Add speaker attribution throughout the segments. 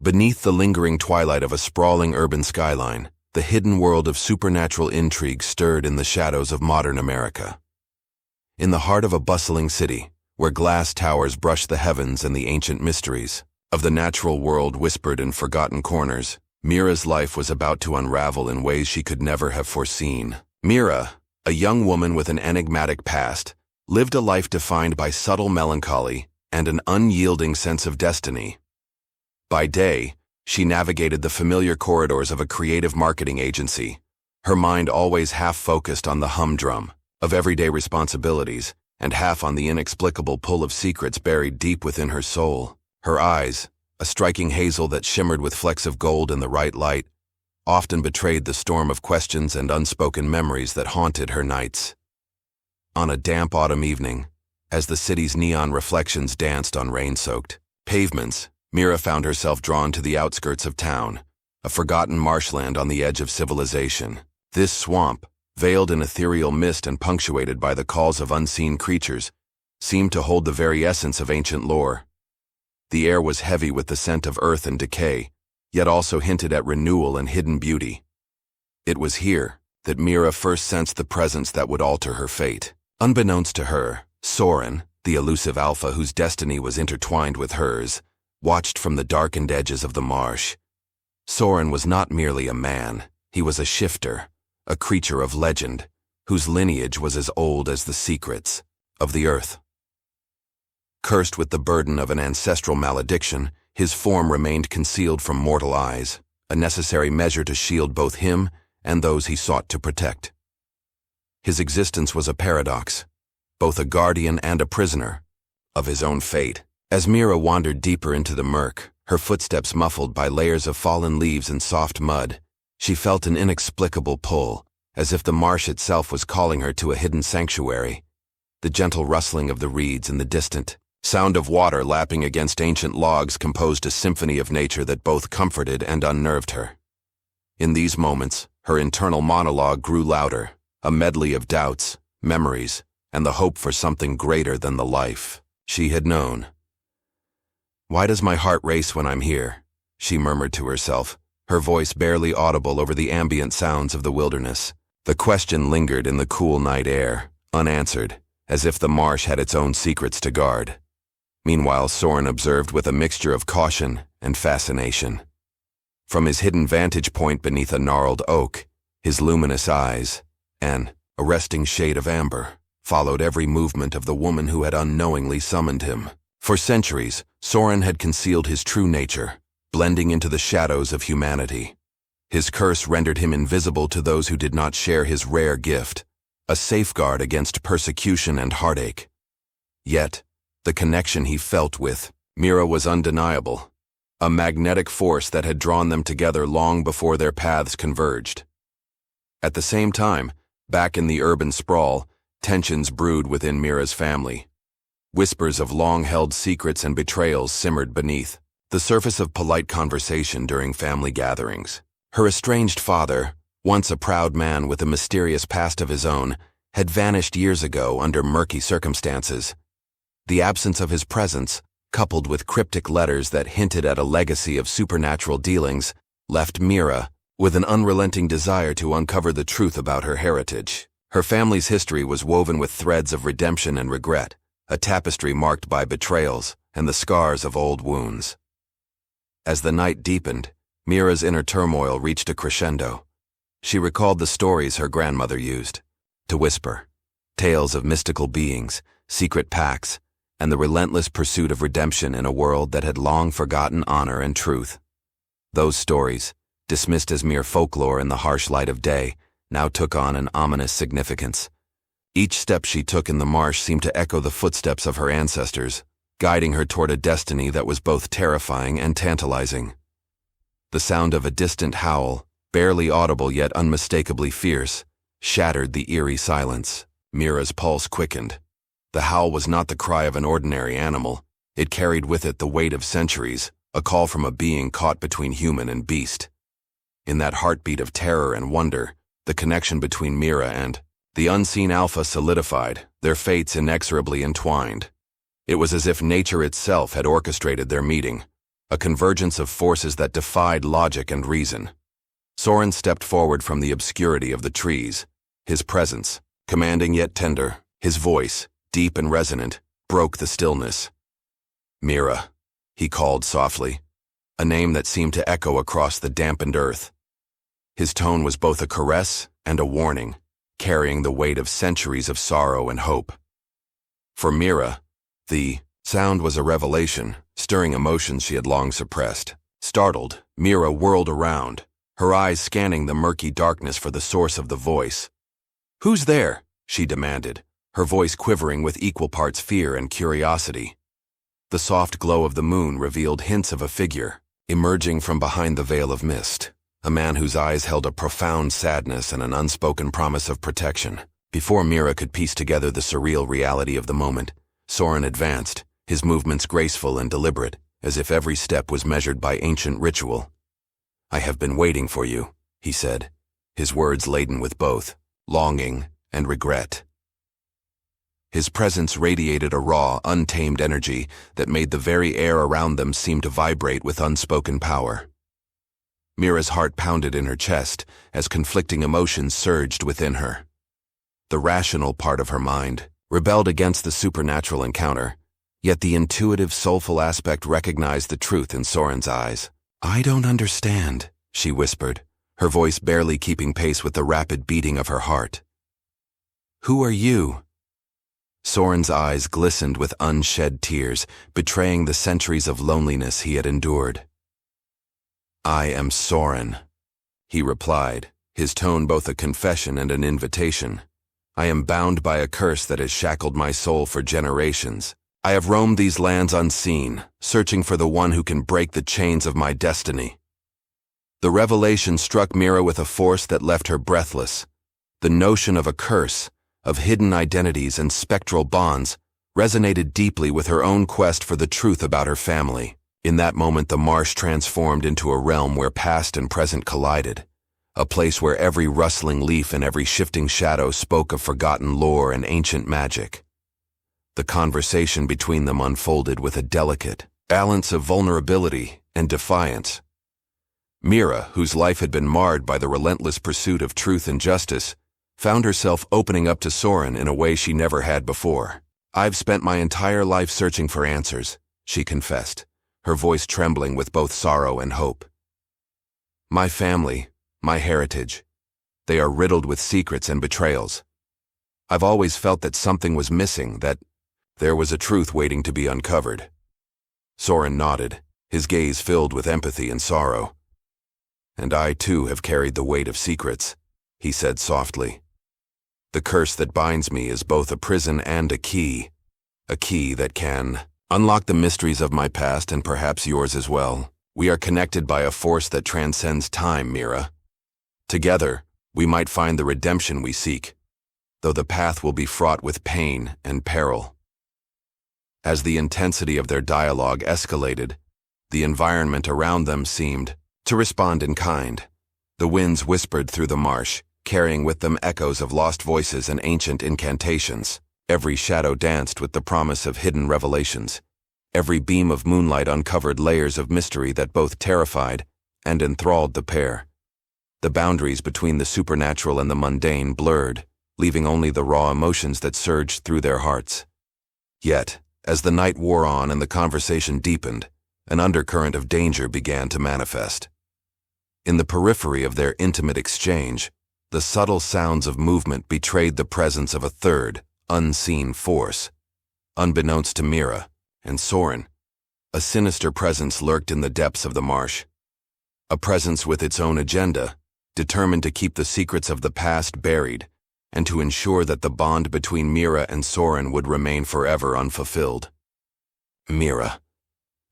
Speaker 1: Beneath the lingering twilight of a sprawling urban skyline, the hidden world of supernatural intrigue stirred in the shadows of modern America. In the heart of a bustling city, where glass towers brushed the heavens and the ancient mysteries of the natural world whispered in forgotten corners, Mira's life was about to unravel in ways she could never have foreseen. Mira, a young woman with an enigmatic past, lived a life defined by subtle melancholy and an unyielding sense of destiny. By day, she navigated the familiar corridors of a creative marketing agency, her mind always half focused on the humdrum of everyday responsibilities and half on the inexplicable pull of secrets buried deep within her soul. Her eyes, a striking hazel that shimmered with flecks of gold in the right light, often betrayed the storm of questions and unspoken memories that haunted her nights. On a damp autumn evening, as the city's neon reflections danced on rain-soaked pavements, Mira found herself drawn to the outskirts of town, a forgotten marshland on the edge of civilization. This swamp, veiled in ethereal mist and punctuated by the calls of unseen creatures, seemed to hold the very essence of ancient lore. The air was heavy with the scent of earth and decay, yet also hinted at renewal and hidden beauty. It was here that Mira first sensed the presence that would alter her fate. Unbeknownst to her, Soren, the elusive alpha whose destiny was intertwined with hers, watched from the darkened edges of the marsh. Soren was not merely a man, he was a shifter, a creature of legend, whose lineage was as old as the secrets of the earth. Cursed with the burden of an ancestral malediction, his form remained concealed from mortal eyes, a necessary measure to shield both him and those he sought to protect. His existence was a paradox, both a guardian and a prisoner of his own fate. As Mira wandered deeper into the murk, her footsteps muffled by layers of fallen leaves and soft mud, she felt an inexplicable pull, as if the marsh itself was calling her to a hidden sanctuary. The gentle rustling of the reeds and the distant sound of water lapping against ancient logs composed a symphony of nature that both comforted and unnerved her. In these moments, her internal monologue grew louder, a medley of doubts, memories, and the hope for something greater than the life she had known. "Why does my heart race when I'm here?" she murmured to herself, her voice barely audible over the ambient sounds of the wilderness. The question lingered in the cool night air, unanswered, as if the marsh had its own secrets to guard. Meanwhile, Soren observed with a mixture of caution and fascination. From his hidden vantage point beneath a gnarled oak, his luminous eyes, an arresting shade of amber, followed every movement of the woman who had unknowingly summoned him. For centuries, Soren had concealed his true nature, blending into the shadows of humanity. His curse rendered him invisible to those who did not share his rare gift, a safeguard against persecution and heartache. Yet, the connection he felt with Mira was undeniable, a magnetic force that had drawn them together long before their paths converged. At the same time, back in the urban sprawl, tensions brewed within Mira's family. Whispers of long-held secrets and betrayals simmered beneath the surface of polite conversation during family gatherings. Her estranged father, once a proud man with a mysterious past of his own, had vanished years ago under murky circumstances. The absence of his presence, coupled with cryptic letters that hinted at a legacy of supernatural dealings, left Mira with an unrelenting desire to uncover the truth about her heritage. Her family's history was woven with threads of redemption and regret, a tapestry marked by betrayals and the scars of old wounds. As the night deepened, Mira's inner turmoil reached a crescendo. She recalled the stories her grandmother used to whisper, tales of mystical beings, secret pacts, and the relentless pursuit of redemption in a world that had long forgotten honor and truth. Those stories, dismissed as mere folklore in the harsh light of day, now took on an ominous significance. Each step she took in the marsh seemed to echo the footsteps of her ancestors, guiding her toward a destiny that was both terrifying and tantalizing. The sound of a distant howl, barely audible yet unmistakably fierce, shattered the eerie silence. Mira's pulse quickened. The howl was not the cry of an ordinary animal. It carried with it the weight of centuries, a call from a being caught between human and beast. In that heartbeat of terror and wonder, the connection between Mira and the unseen alpha solidified, their fates inexorably entwined. It was as if nature itself had orchestrated their meeting, a convergence of forces that defied logic and reason. Soren stepped forward from the obscurity of the trees. His presence, commanding yet tender, his voice, deep and resonant, broke the stillness. "Mira," he called softly, a name that seemed to echo across the dampened earth. His tone was both a caress and a warning, carrying the weight of centuries of sorrow and hope. For Mira, the sound was a revelation, stirring emotions she had long suppressed. Startled, Mira whirled around, her eyes scanning the murky darkness for the source of the voice. "Who's there?" she demanded, her voice quivering with equal parts fear and curiosity. The soft glow of the moon revealed hints of a figure, emerging from behind the veil of mist, a man whose eyes held a profound sadness and an unspoken promise of protection. Before Mira could piece together the surreal reality of the moment, Soren advanced, his movements graceful and deliberate, as if every step was measured by ancient ritual. "I have been waiting for you," he said, his words laden with both longing and regret. His presence radiated a raw, untamed energy that made the very air around them seem to vibrate with unspoken power. Mira's heart pounded in her chest as conflicting emotions surged within her. The rational part of her mind rebelled against the supernatural encounter, yet the intuitive, soulful aspect recognized the truth in Soren's eyes. "I don't understand," she whispered, her voice barely keeping pace with the rapid beating of her heart. "Who are you?" Soren's eyes glistened with unshed tears, betraying the centuries of loneliness he had endured. "I am Soren," he replied, his tone both a confession and an invitation. "I am bound by a curse that has shackled my soul for generations. I have roamed these lands unseen, searching for the one who can break the chains of my destiny." The revelation struck Mira with a force that left her breathless. The notion of a curse, of hidden identities and spectral bonds, resonated deeply with her own quest for the truth about her family. In that moment, the marsh transformed into a realm where past and present collided, a place where every rustling leaf and every shifting shadow spoke of forgotten lore and ancient magic. The conversation between them unfolded with a delicate balance of vulnerability and defiance. Mira, whose life had been marred by the relentless pursuit of truth and justice, found herself opening up to Soren in a way she never had before. "I've spent my entire life searching for answers," she confessed, her voice trembling with both sorrow and hope. "My family, my heritage, they are riddled with secrets and betrayals. I've always felt that something was missing, that there was a truth waiting to be uncovered." Soren nodded, his gaze filled with empathy and sorrow. "And I too have carried the weight of secrets," he said softly. "The curse that binds me is both a prison and a key that can unlock the mysteries of my past and perhaps yours as well. We are connected by a force that transcends time, Mira. Together, we might find the redemption we seek, though the path will be fraught with pain and peril." As the intensity of their dialogue escalated, the environment around them seemed to respond in kind. The winds whispered through the marsh, carrying with them echoes of lost voices and ancient incantations. Every shadow danced with the promise of hidden revelations. Every beam of moonlight uncovered layers of mystery that both terrified and enthralled the pair. The boundaries between the supernatural and the mundane blurred, leaving only the raw emotions that surged through their hearts. Yet, as the night wore on and the conversation deepened, an undercurrent of danger began to manifest. In the periphery of their intimate exchange, the subtle sounds of movement betrayed the presence of a third, unseen force. Unbeknownst to Mira and Soren, a sinister presence lurked in the depths of the marsh. A presence with its own agenda, determined to keep the secrets of the past buried and to ensure that the bond between Mira and Soren would remain forever unfulfilled. "Mira,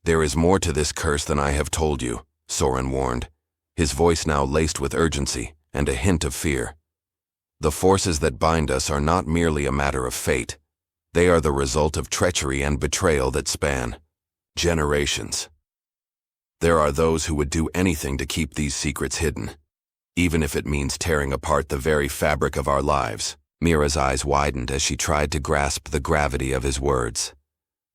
Speaker 1: there is more to this curse than I have told you," Soren warned, his voice now laced with urgency and a hint of fear. "The forces that bind us are not merely a matter of fate. They are the result of treachery and betrayal that span generations. There are those who would do anything to keep these secrets hidden, even if it means tearing apart the very fabric of our lives." Mira's eyes widened as she tried to grasp the gravity of his words.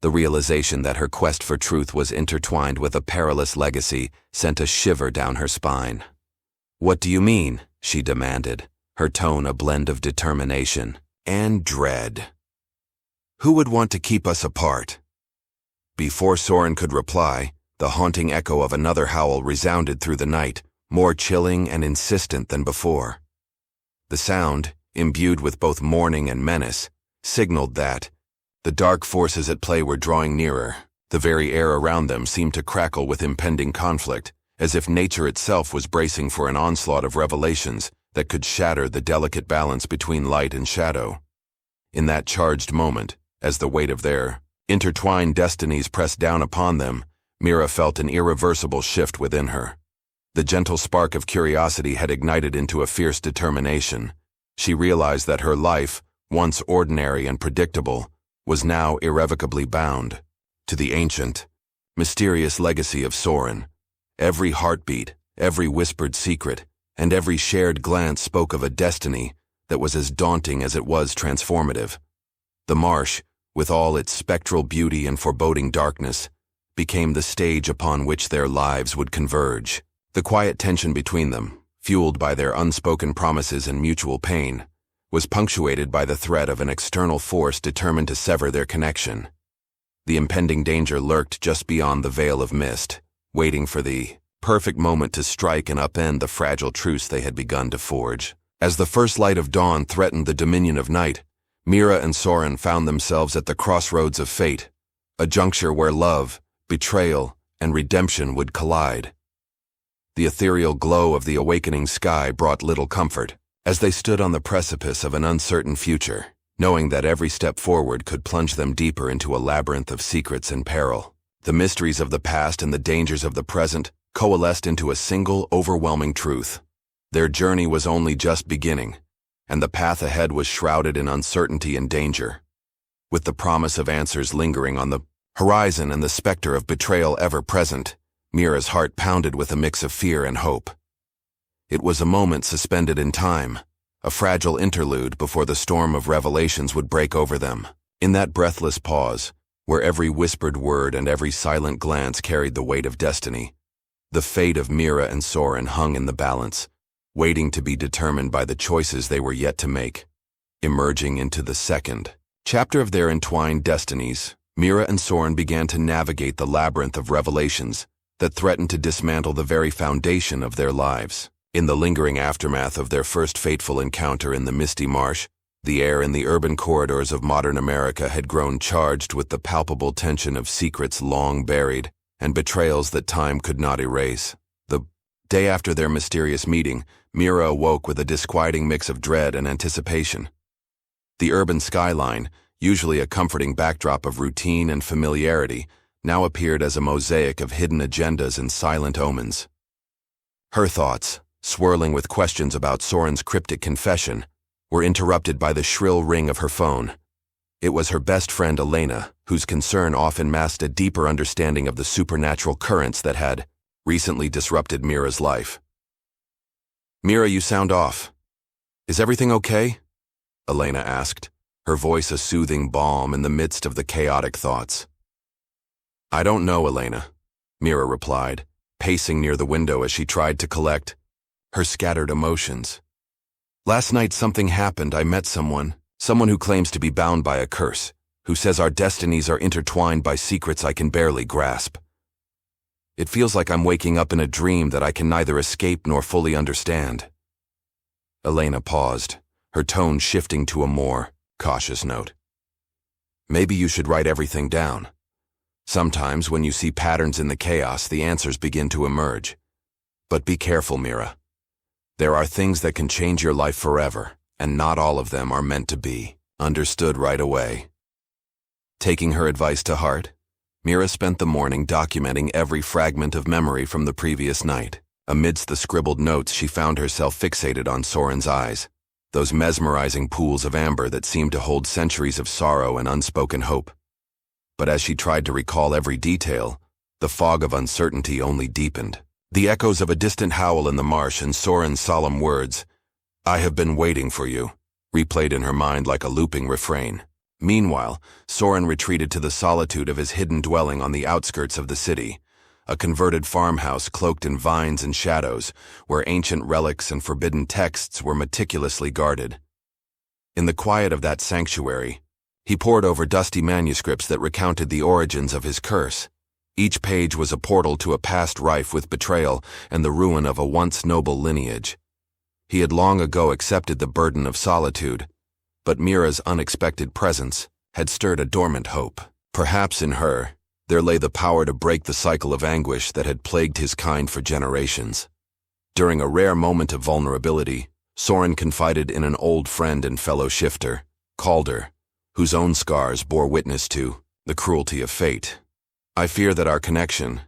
Speaker 1: The realization that her quest for truth was intertwined with a perilous legacy sent a shiver down her spine. "What do you mean?" she demanded, her tone a blend of determination and dread. "Who would want to keep us apart?" Before Soren could reply, the haunting echo of another howl resounded through the night, more chilling and insistent than before. The sound, imbued with both mourning and menace, signaled that the dark forces at play were drawing nearer. The very air around them seemed to crackle with impending conflict, as if nature itself was bracing for an onslaught of revelations that could shatter the delicate balance between light and shadow. In that charged moment, as the weight of their intertwined destinies pressed down upon them, Mira felt an irreversible shift within her. The gentle spark of curiosity had ignited into a fierce determination. She realized that her life, once ordinary and predictable, was now irrevocably bound to the ancient, mysterious legacy of Soren. Every heartbeat, every whispered secret, and every shared glance spoke of a destiny that was as daunting as it was transformative. The marsh, with all its spectral beauty and foreboding darkness, became the stage upon which their lives would converge. The quiet tension between them, fueled by their unspoken promises and mutual pain, was punctuated by the threat of an external force determined to sever their connection. The impending danger lurked just beyond the veil of mist, waiting for the perfect moment to strike and upend the fragile truce they had begun to forge. As the first light of dawn threatened the dominion of night, Mira and Soren found themselves at the crossroads of fate, a juncture where love, betrayal, and redemption would collide. The ethereal glow of the awakening sky brought little comfort, as they stood on the precipice of an uncertain future, knowing that every step forward could plunge them deeper into a labyrinth of secrets and peril. The mysteries of the past and the dangers of the present coalesced into a single, overwhelming truth. Their journey was only just beginning, and the path ahead was shrouded in uncertainty and danger. With the promise of answers lingering on the horizon and the specter of betrayal ever present, Mira's heart pounded with a mix of fear and hope. It was a moment suspended in time, a fragile interlude before the storm of revelations would break over them. In that breathless pause, where every whispered word and every silent glance carried the weight of destiny, the fate of Mira and Soren hung in the balance, waiting to be determined by the choices they were yet to make. Emerging into the second chapter of their entwined destinies, Mira and Soren began to navigate the labyrinth of revelations that threatened to dismantle the very foundation of their lives. In the lingering aftermath of their first fateful encounter in the misty marsh, the air in the urban corridors of modern America had grown charged with the palpable tension of secrets long buried and betrayals that time could not erase. The day after their mysterious meeting, Mira awoke with a disquieting mix of dread and anticipation. The urban skyline, usually a comforting backdrop of routine and familiarity, now appeared as a mosaic of hidden agendas and silent omens. Her thoughts, swirling with questions about Soren's cryptic confession, were interrupted by the shrill ring of her phone. It was her best friend Elena, whose concern often masked a deeper understanding of the supernatural currents that had recently disrupted Mira's life. "Mira, you sound off. Is everything okay?" Elena asked, her voice a soothing balm in the midst of the chaotic thoughts. "I don't know, Elena," Mira replied, pacing near the window as she tried to collect her scattered emotions. "Last night something happened. I met someone who claims to be bound by a curse, who says our destinies are intertwined by secrets I can barely grasp. It feels like I'm waking up in a dream that I can neither escape nor fully understand." Elena paused, her tone shifting to a more cautious note. "Maybe you should write everything down. Sometimes when you see patterns in the chaos, the answers begin to emerge. But be careful, Mira. There are things that can change your life forever, and not all of them are meant to be understood right away." Taking her advice to heart, Mira spent the morning documenting every fragment of memory from the previous night. Amidst the scribbled notes, she found herself fixated on Soren's eyes, those mesmerizing pools of amber that seemed to hold centuries of sorrow and unspoken hope. But as she tried to recall every detail, the fog of uncertainty only deepened. The echoes of a distant howl in the marsh and Soren's solemn words, "I have been waiting for you," replayed in her mind like a looping refrain. Meanwhile, Soren retreated to the solitude of his hidden dwelling on the outskirts of the city, a converted farmhouse cloaked in vines and shadows, where ancient relics and forbidden texts were meticulously guarded. In the quiet of that sanctuary, he pored over dusty manuscripts that recounted the origins of his curse. Each page was a portal to a past rife with betrayal and the ruin of a once noble lineage. He had long ago accepted the burden of solitude, but Mira's unexpected presence had stirred a dormant hope. Perhaps in her, there lay the power to break the cycle of anguish that had plagued his kind for generations. During a rare moment of vulnerability, Soren confided in an old friend and fellow shifter, Calder, whose own scars bore witness to the cruelty of fate. "I fear that our connection,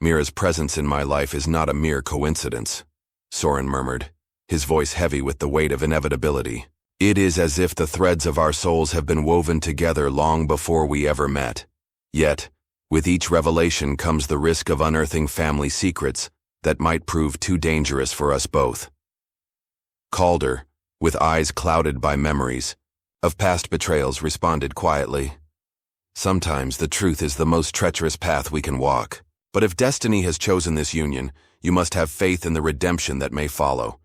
Speaker 1: Mira's presence in my life, is not a mere coincidence," Soren murmured, his voice heavy with the weight of inevitability. "It is as if the threads of our souls have been woven together long before we ever met. Yet, with each revelation comes the risk of unearthing family secrets that might prove too dangerous for us both." Calder, with eyes clouded by memories of past betrayals, responded quietly, "Sometimes the truth is the most treacherous path we can walk. But if destiny has chosen this union, you must have faith in the redemption that may follow.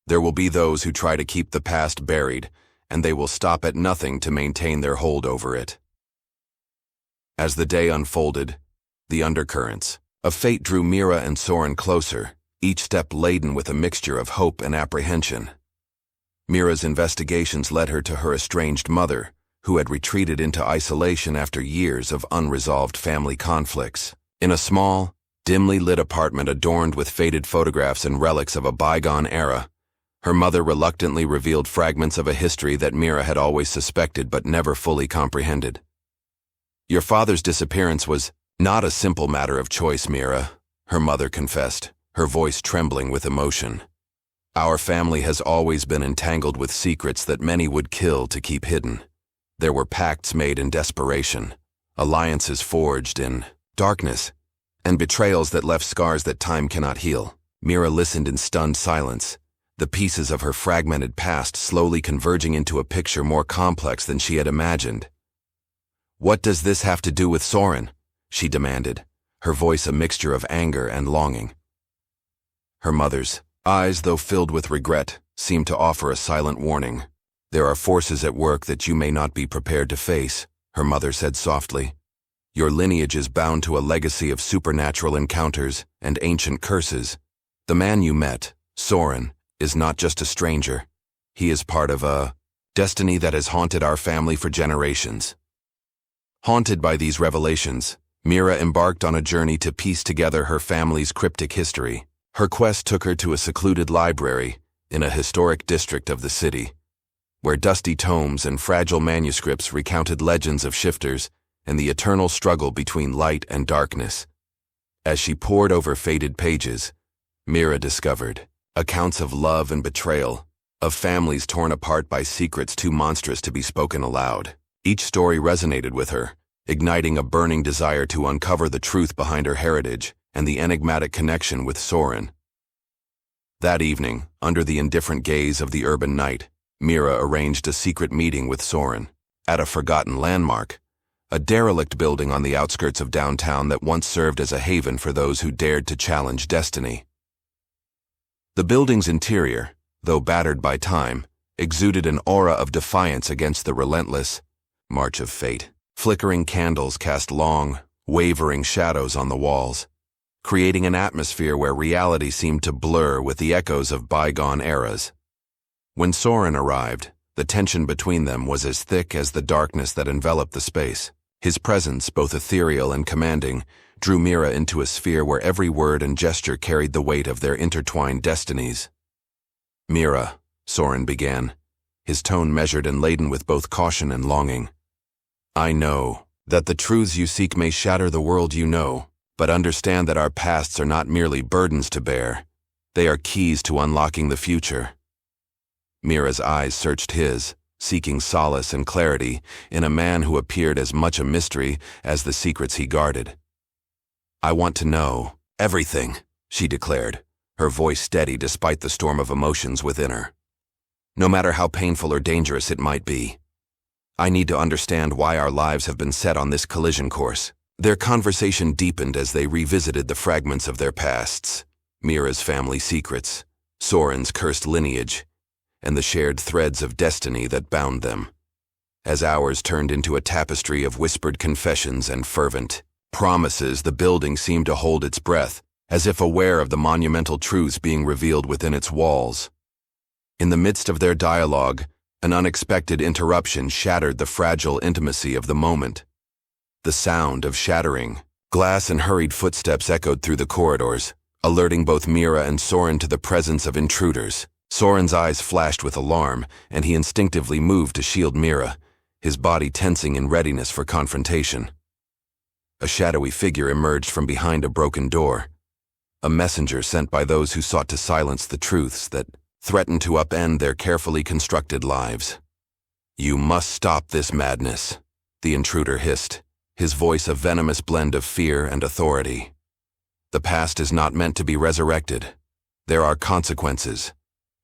Speaker 1: There will be those who try to keep the past buried, and they will stop at nothing to maintain their hold over it." As the day unfolded, the undercurrents of fate drew Mira and Soren closer, each step laden with a mixture of hope and apprehension. Mira's investigations led her to her estranged mother, who had retreated into isolation after years of unresolved family conflicts. In a small, dimly lit apartment adorned with faded photographs and relics of a bygone era, her mother reluctantly revealed fragments of a history that Mira had always suspected but never fully comprehended. "Your father's disappearance was not a simple matter of choice, Mira," her mother confessed, her voice trembling with emotion. "Our family has always been entangled with secrets that many would kill to keep hidden. There were pacts made in desperation, alliances forged in darkness, and betrayals that left scars that time cannot heal." Mira listened in stunned silence, the pieces of her fragmented past slowly converging into a picture more complex than she had imagined. "What does this have to do with Soren?" she demanded, her voice a mixture of anger and longing. Her mother's eyes, though filled with regret, seemed to offer a silent warning. "There are forces at work that you may not be prepared to face," her mother said softly. "Your lineage is bound to a legacy of supernatural encounters and ancient curses. The man you met, Soren, is not just a stranger. He is part of a destiny that has haunted our family for generations." Haunted by these revelations, Mira embarked on a journey to piece together her family's cryptic history. Her quest took her to a secluded library in a historic district of the city, where dusty tomes and fragile manuscripts recounted legends of shifters and the eternal struggle between light and darkness. As she pored over faded pages, Mira discovered accounts of love and betrayal, of families torn apart by secrets too monstrous to be spoken aloud. Each story resonated with her, igniting a burning desire to uncover the truth behind her heritage and the enigmatic connection with Soren. That evening, under the indifferent gaze of the urban night, Mira arranged a secret meeting with Soren at a forgotten landmark, a derelict building on the outskirts of downtown that once served as a haven for those who dared to challenge destiny. The building's interior, though battered by time, exuded an aura of defiance against the relentless march of fate. Flickering candles cast long, wavering shadows on the walls, creating an atmosphere where reality seemed to blur with the echoes of bygone eras. When Soren arrived, the tension between them was as thick as the darkness that enveloped the space. His presence, both ethereal and commanding, drew Mira into a sphere where every word and gesture carried the weight of their intertwined destinies. "Mira," Soren began, his tone measured and laden with both caution and longing. "I know that the truths you seek may shatter the world you know, but understand that our pasts are not merely burdens to bear. They are keys to unlocking the future." Mira's eyes searched his, seeking solace and clarity in a man who appeared as much a mystery as the secrets he guarded. "I want to know everything," she declared, her voice steady despite the storm of emotions within her. "No matter how painful or dangerous it might be. I need to understand why our lives have been set on this collision course. Their conversation deepened as they revisited the fragments of their pasts, Mira's family secrets, Soren's cursed lineage, and the shared threads of destiny that bound them. As hours turned into a tapestry of whispered confessions and fervent promises, the building seemed to hold its breath, as if aware of the monumental truths being revealed within its walls. In the midst of their dialogue, an unexpected interruption shattered the fragile intimacy of the moment. The sound of shattering glass and hurried footsteps echoed through the corridors, alerting both Mira and Soren to the presence of intruders. Soren's eyes flashed with alarm, and he instinctively moved to shield Mira, his body tensing in readiness for confrontation. A shadowy figure emerged from behind a broken door, a messenger sent by those who sought to silence the truths that threatened to upend their carefully constructed lives. "You must stop this madness," the intruder hissed, his voice a venomous blend of fear and authority. "The past is not meant to be resurrected. There are consequences.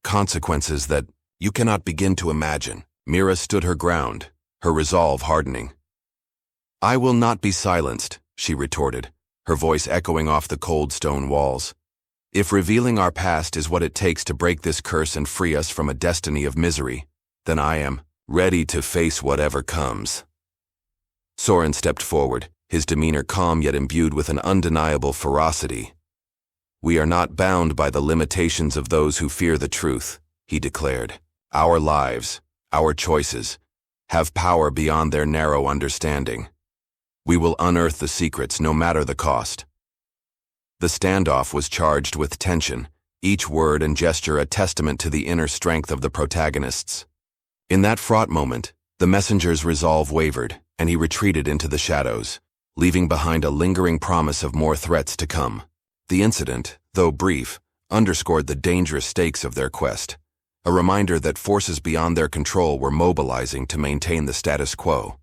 Speaker 1: Consequences that you cannot begin to imagine." Mira stood her ground, her resolve hardening. "I will not be silenced," she retorted, her voice echoing off the cold stone walls. "If revealing our past is what it takes to break this curse and free us from a destiny of misery, then I am ready to face whatever comes." Soren stepped forward, his demeanor calm yet imbued with an undeniable ferocity. "We are not bound by the limitations of those who fear the truth," he declared. "Our lives, our choices, have power beyond their narrow understanding. We will unearth the secrets no matter the cost." The standoff was charged with tension, each word and gesture a testament to the inner strength of the protagonists. In that fraught moment, the messenger's resolve wavered, and he retreated into the shadows, leaving behind a lingering promise of more threats to come. The incident, though brief, underscored the dangerous stakes of their quest, a reminder that forces beyond their control were mobilizing to maintain the status quo.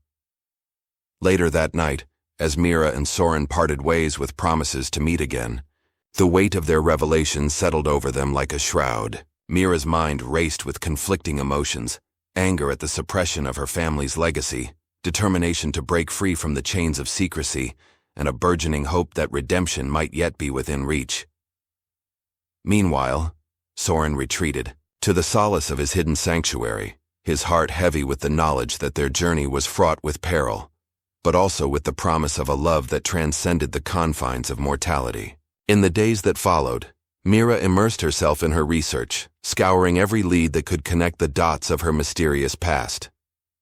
Speaker 1: Later that night, as Mira and Soren parted ways with promises to meet again, the weight of their revelations settled over them like a shroud. Mira's mind raced with conflicting emotions, anger at the suppression of her family's legacy, determination to break free from the chains of secrecy, and a burgeoning hope that redemption might yet be within reach. Meanwhile, Soren retreated, to the solace of his hidden sanctuary, his heart heavy with the knowledge that their journey was fraught with peril, but also with the promise of a love that transcended the confines of mortality. In the days that followed, Mira immersed herself in her research, scouring every lead that could connect the dots of her mysterious past.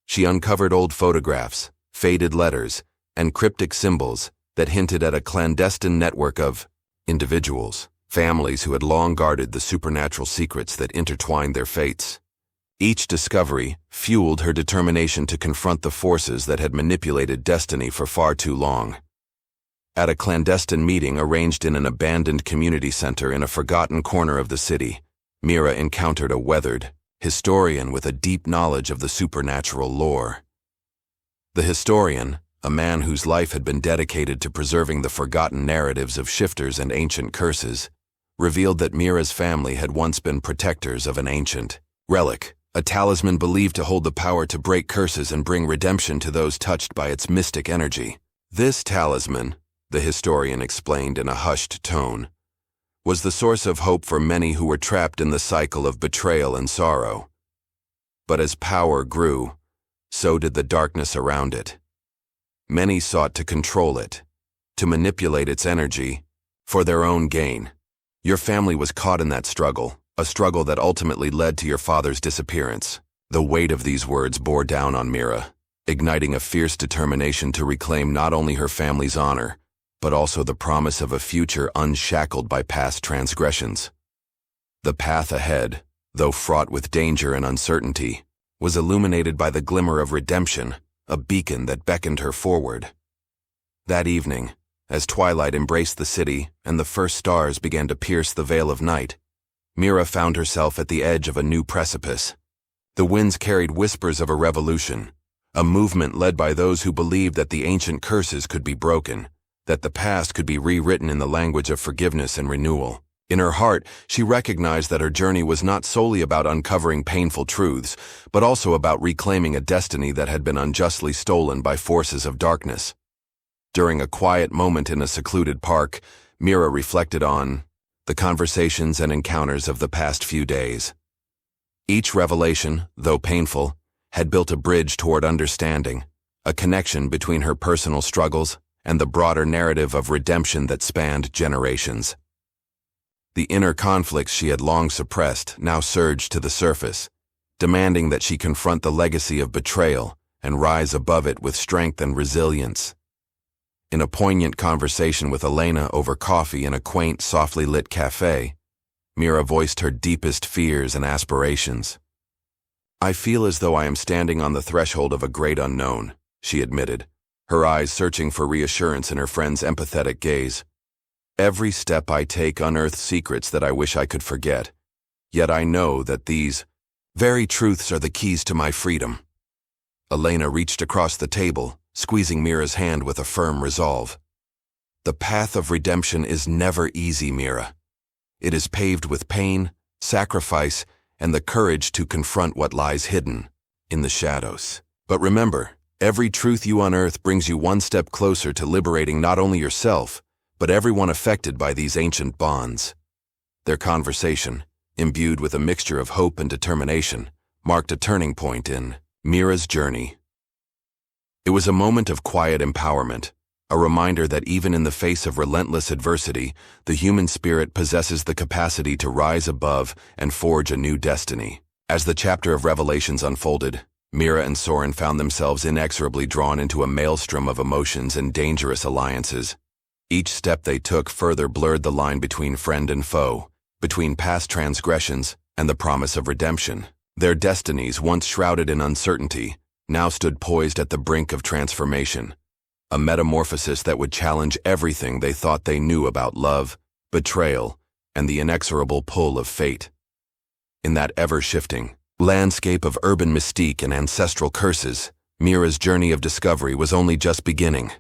Speaker 1: She uncovered old photographs, faded letters, and cryptic symbols that hinted at a clandestine network of individuals, families who had long guarded the supernatural secrets that intertwined their fates. Each discovery fueled her determination to confront the forces that had manipulated destiny for far too long. At a clandestine meeting arranged in an abandoned community center in a forgotten corner of the city, Mira encountered a weathered historian with a deep knowledge of the supernatural lore. The historian, a man whose life had been dedicated to preserving the forgotten narratives of shifters and ancient curses, revealed that Mira's family had once been protectors of an ancient relic, a talisman believed to hold the power to break curses and bring redemption to those touched by its mystic energy. This talisman, the historian explained in a hushed tone, was the source of hope for many who were trapped in the cycle of betrayal and sorrow. But as power grew, so did the darkness around it. Many sought to control it, to manipulate its energy, for their own gain. Your family was caught in that struggle, a struggle that ultimately led to your father's disappearance. The weight of these words bore down on Mira, igniting a fierce determination to reclaim not only her family's honor, but also the promise of a future unshackled by past transgressions. The path ahead, though fraught with danger and uncertainty, was illuminated by the glimmer of redemption, a beacon that beckoned her forward. That evening, as twilight embraced the city and the first stars began to pierce the veil of night, Mira found herself at the edge of a new precipice. The winds carried whispers of a revolution, a movement led by those who believed that the ancient curses could be broken, that the past could be rewritten in the language of forgiveness and renewal. In her heart, she recognized that her journey was not solely about uncovering painful truths, but also about reclaiming a destiny that had been unjustly stolen by forces of darkness. During a quiet moment in a secluded park, Mira reflected on the conversations and encounters of the past few days. Each revelation, though painful, had built a bridge toward understanding, a connection between her personal struggles and the broader narrative of redemption that spanned generations. The inner conflicts she had long suppressed now surged to the surface, demanding that she confront the legacy of betrayal and rise above it with strength and resilience. In a poignant conversation with Elena over coffee in a quaint, softly lit cafe, Mira voiced her deepest fears and aspirations. "I feel as though I am standing on the threshold of a great unknown," she admitted, her eyes searching for reassurance in her friend's empathetic gaze. "Every step I take unearths secrets that I wish I could forget, yet I know that these very truths are the keys to my freedom." Elena reached across the table, squeezing Mira's hand with a firm resolve. "The path of redemption is never easy, Mira. It is paved with pain, sacrifice, and the courage to confront what lies hidden in the shadows. But remember, every truth you unearth brings you one step closer to liberating not only yourself, but everyone affected by these ancient bonds." Their conversation, imbued with a mixture of hope and determination, marked a turning point in Mira's journey. It was a moment of quiet empowerment, a reminder that even in the face of relentless adversity, the human spirit possesses the capacity to rise above and forge a new destiny. As the chapter of Revelations unfolded, Mira and Soren found themselves inexorably drawn into a maelstrom of emotions and dangerous alliances. Each step they took further blurred the line between friend and foe, between past transgressions and the promise of redemption. Their destinies, once shrouded in uncertainty, now stood poised at the brink of transformation, a metamorphosis that would challenge everything they thought they knew about love, betrayal, and the inexorable pull of fate. In that ever-shifting landscape of urban mystique and ancestral curses, Mira's journey of discovery was only just beginning.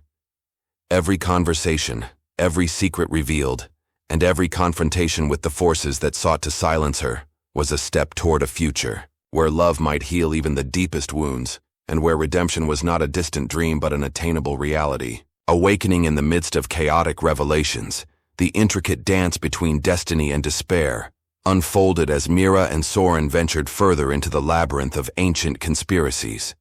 Speaker 1: Every conversation, every secret revealed, and every confrontation with the forces that sought to silence her was a step toward a future where love might heal even the deepest wounds, and where redemption was not a distant dream but an attainable reality. Awakening in the midst of chaotic revelations, the intricate dance between destiny and despair unfolded as Mira and Soren ventured further into the labyrinth of ancient conspiracies.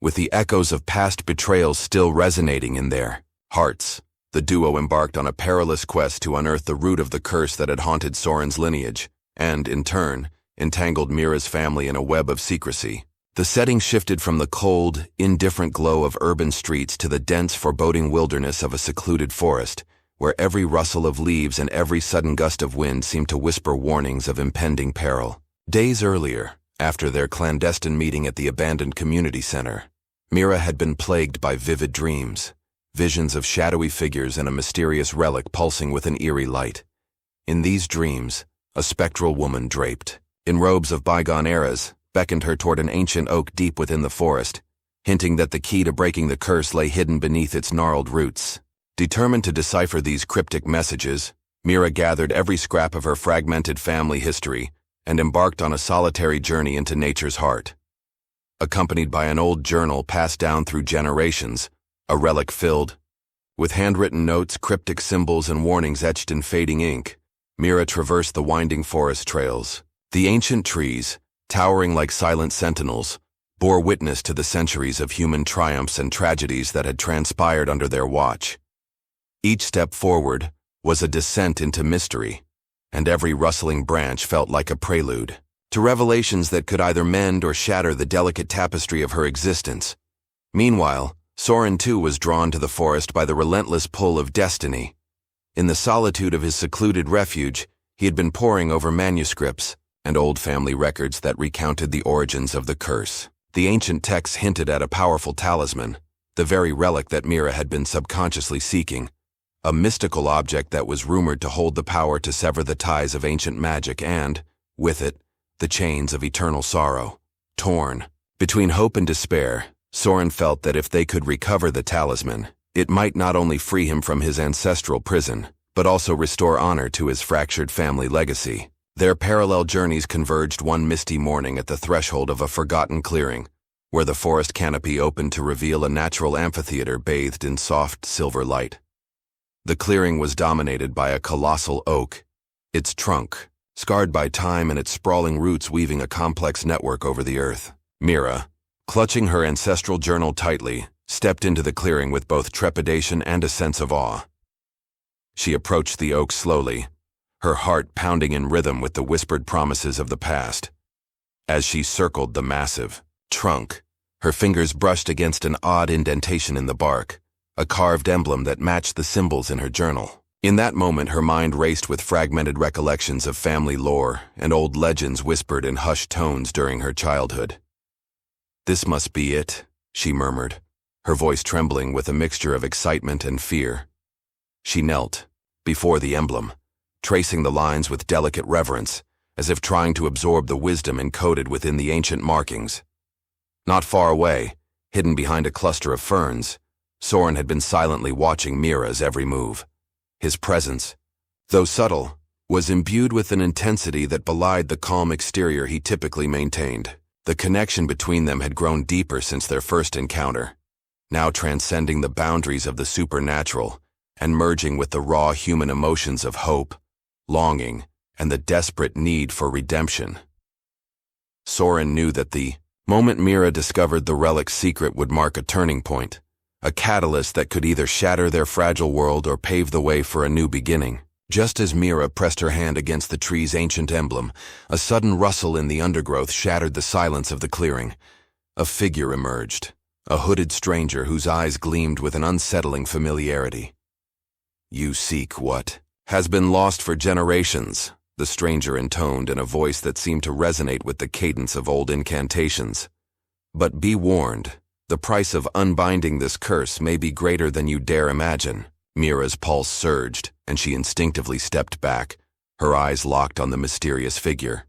Speaker 1: With the echoes of past betrayals still resonating in their hearts, the duo embarked on a perilous quest to unearth the root of the curse that had haunted Soren's lineage, and, in turn, entangled Mira's family in a web of secrecy. The setting shifted from the cold, indifferent glow of urban streets to the dense, foreboding wilderness of a secluded forest, where every rustle of leaves and every sudden gust of wind seemed to whisper warnings of impending peril. Days earlier, after their clandestine meeting at the abandoned community center, Mira had been plagued by vivid dreams, visions of shadowy figures and a mysterious relic pulsing with an eerie light. In these dreams, a spectral woman draped in robes of bygone eras beckoned her toward an ancient oak deep within the forest, hinting that the key to breaking the curse lay hidden beneath its gnarled roots. Determined to decipher these cryptic messages, Mira gathered every scrap of her fragmented family history and embarked on a solitary journey into nature's heart. Accompanied by an old journal passed down through generations, a relic filled with handwritten notes, cryptic symbols, and warnings etched in fading ink, Mira traversed the winding forest trails. The ancient trees, towering like silent sentinels, bore witness to the centuries of human triumphs and tragedies that had transpired under their watch. Each step forward was a descent into mystery, and every rustling branch felt like a prelude to revelations that could either mend or shatter the delicate tapestry of her existence. Meanwhile, Soren too was drawn to the forest by the relentless pull of destiny. In the solitude of his secluded refuge, he had been poring over manuscripts and old family records that recounted the origins of the curse. The ancient texts hinted at a powerful talisman, the very relic that Mira had been subconsciously seeking, a mystical object that was rumored to hold the power to sever the ties of ancient magic and, with it, the chains of eternal sorrow. Torn between hope and despair, Soren felt that if they could recover the talisman, it might not only free him from his ancestral prison, but also restore honor to his fractured family legacy. Their parallel journeys converged one misty morning at the threshold of a forgotten clearing, where the forest canopy opened to reveal a natural amphitheater bathed in soft silver light. The clearing was dominated by a colossal oak, its trunk, scarred by time and its sprawling roots weaving a complex network over the earth. Mira, clutching her ancestral journal tightly, stepped into the clearing with both trepidation and a sense of awe. She approached the oak slowly, her heart pounding in rhythm with the whispered promises of the past. As she circled the massive trunk, her fingers brushed against an odd indentation in the bark, a carved emblem that matched the symbols in her journal. In that moment, her mind raced with fragmented recollections of family lore and old legends whispered in hushed tones during her childhood. "This must be it," she murmured, her voice trembling with a mixture of excitement and fear. She knelt before the emblem, tracing the lines with delicate reverence, as if trying to absorb the wisdom encoded within the ancient markings. Not far away, hidden behind a cluster of ferns, Soren had been silently watching Mira's every move. His presence, though subtle, was imbued with an intensity that belied the calm exterior he typically maintained. The connection between them had grown deeper since their first encounter, now transcending the boundaries of the supernatural and merging with the raw human emotions of hope, longing, and the desperate need for redemption. Soren knew that the moment Mira discovered the relic's secret would mark a turning point, a catalyst that could either shatter their fragile world or pave the way for a new beginning. Just as Mira pressed her hand against the tree's ancient emblem, a sudden rustle in the undergrowth shattered the silence of the clearing. A figure emerged, a hooded stranger whose eyes gleamed with an unsettling familiarity. "You seek what has been lost for generations," the stranger intoned in a voice that seemed to resonate with the cadence of old incantations. "But be warned, the price of unbinding this curse may be greater than you dare imagine." Mira's pulse surged, and she instinctively stepped back, her eyes locked on the mysterious figure.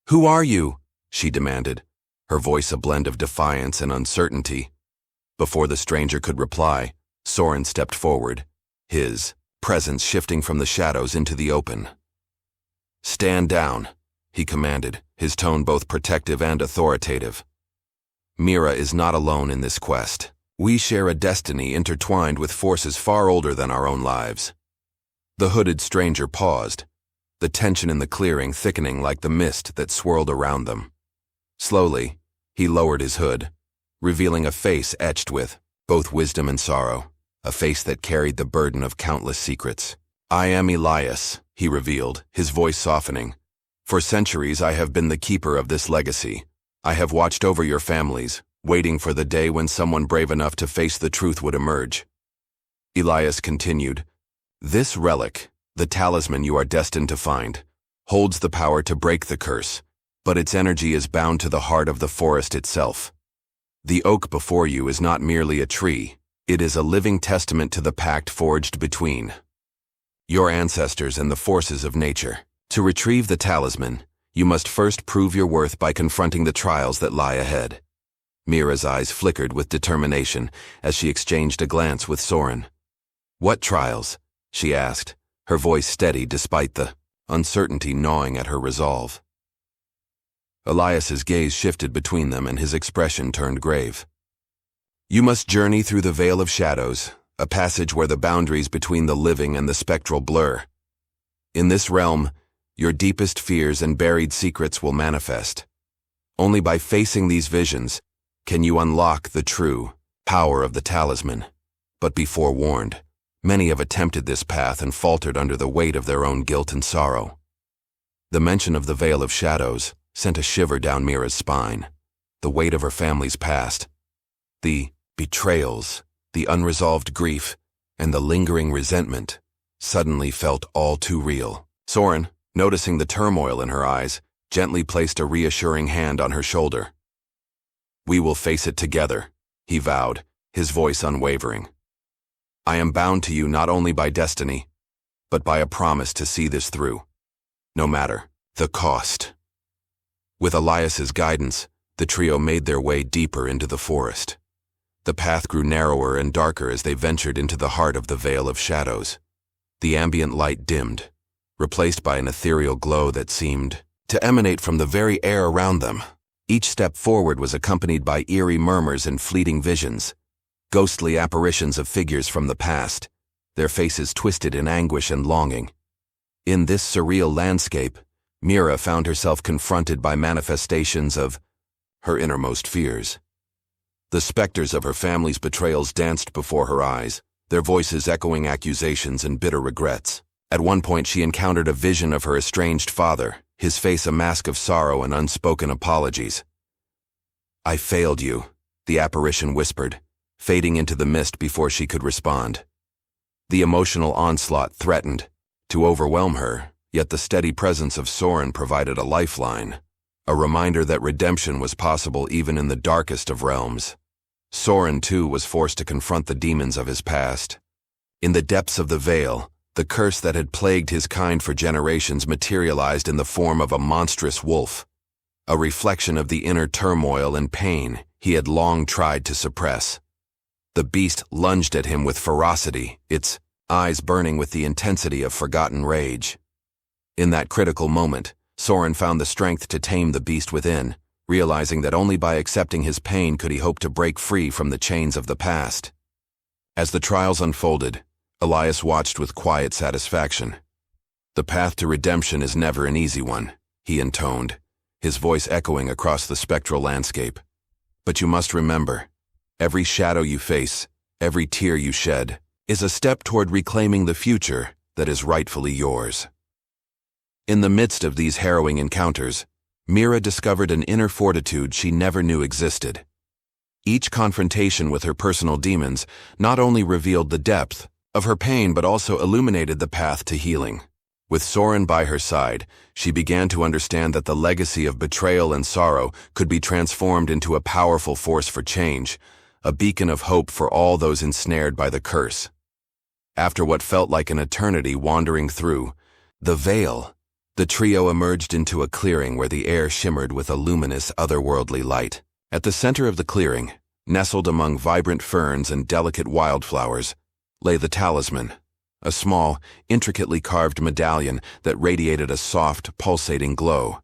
Speaker 1: "Who are you?" she demanded, her voice a blend of defiance and uncertainty. Before the stranger could reply, Soren stepped forward, his presence shifting from the shadows into the open. "Stand down," he commanded, his tone both protective and authoritative. "Mira is not alone in this quest. We share a destiny intertwined with forces far older than our own lives." The hooded stranger paused, the tension in the clearing thickening like the mist that swirled around them. Slowly, he lowered his hood, revealing a face etched with both wisdom and sorrow, a face that carried the burden of countless secrets. "I am Elias," he revealed, his voice softening. "For centuries I have been the keeper of this legacy. I have watched over your families, waiting for the day when someone brave enough to face the truth would emerge." Elias continued, "This relic, the talisman you are destined to find, holds the power to break the curse, but its energy is bound to the heart of the forest itself. The oak before you is not merely a tree, it is a living testament to the pact forged between your ancestors and the forces of nature. To retrieve the talisman, you must first prove your worth by confronting the trials that lie ahead." Mira's eyes flickered with determination as she exchanged a glance with Soren. "What trials?" she asked, her voice steady despite the uncertainty gnawing at her resolve. Elias's gaze shifted between them and his expression turned grave. "You must journey through the Veil of Shadows, a passage where the boundaries between the living and the spectral blur. In this realm, your deepest fears and buried secrets will manifest. Only by facing these visions can you unlock the true power of the talisman. But be forewarned, many have attempted this path and faltered under the weight of their own guilt and sorrow." The mention of the Veil of Shadows sent a shiver down Mira's spine. The weight of her family's past, the betrayals, the unresolved grief, and the lingering resentment suddenly felt all too real. Soren, noticing the turmoil in her eyes, gently placed a reassuring hand on her shoulder. "We will face it together," he vowed, his voice unwavering. "I am bound to you not only by destiny, but by a promise to see this through, no matter the cost." With Elias's guidance, the trio made their way deeper into the forest. The path grew narrower and darker as they ventured into the heart of the Veil of Shadows. The ambient light dimmed, replaced by an ethereal glow that seemed to emanate from the very air around them. Each step forward was accompanied by eerie murmurs and fleeting visions, ghostly apparitions of figures from the past, their faces twisted in anguish and longing. In this surreal landscape, Mira found herself confronted by manifestations of her innermost fears. The specters of her family's betrayals danced before her eyes, their voices echoing accusations and bitter regrets. At one point she encountered a vision of her estranged father, his face a mask of sorrow and unspoken apologies. "I failed you," the apparition whispered, fading into the mist before she could respond. The emotional onslaught threatened to overwhelm her, yet the steady presence of Soren provided a lifeline, a reminder that redemption was possible even in the darkest of realms. Soren, too, was forced to confront the demons of his past. In the depths of the veil, the curse that had plagued his kind for generations materialized in the form of a monstrous wolf, a reflection of the inner turmoil and pain he had long tried to suppress. The beast lunged at him with ferocity, its eyes burning with the intensity of forgotten rage. In that critical moment, Soren found the strength to tame the beast within, realizing that only by accepting his pain could he hope to break free from the chains of the past. As the trials unfolded, Elias watched with quiet satisfaction. "The path to redemption is never an easy one," he intoned, his voice echoing across the spectral landscape. "But you must remember, every shadow you face, every tear you shed, is a step toward reclaiming the future that is rightfully yours." In the midst of these harrowing encounters, Mira discovered an inner fortitude she never knew existed. Each confrontation with her personal demons not only revealed the depth of her pain but also illuminated the path to healing. With Soren by her side, she began to understand that the legacy of betrayal and sorrow could be transformed into a powerful force for change, a beacon of hope for all those ensnared by the curse. After what felt like an eternity wandering through the veil, the trio emerged into a clearing where the air shimmered with a luminous, otherworldly light. At the center of the clearing, nestled among vibrant ferns and delicate wildflowers, lay the talisman, a small, intricately carved medallion that radiated a soft, pulsating glow.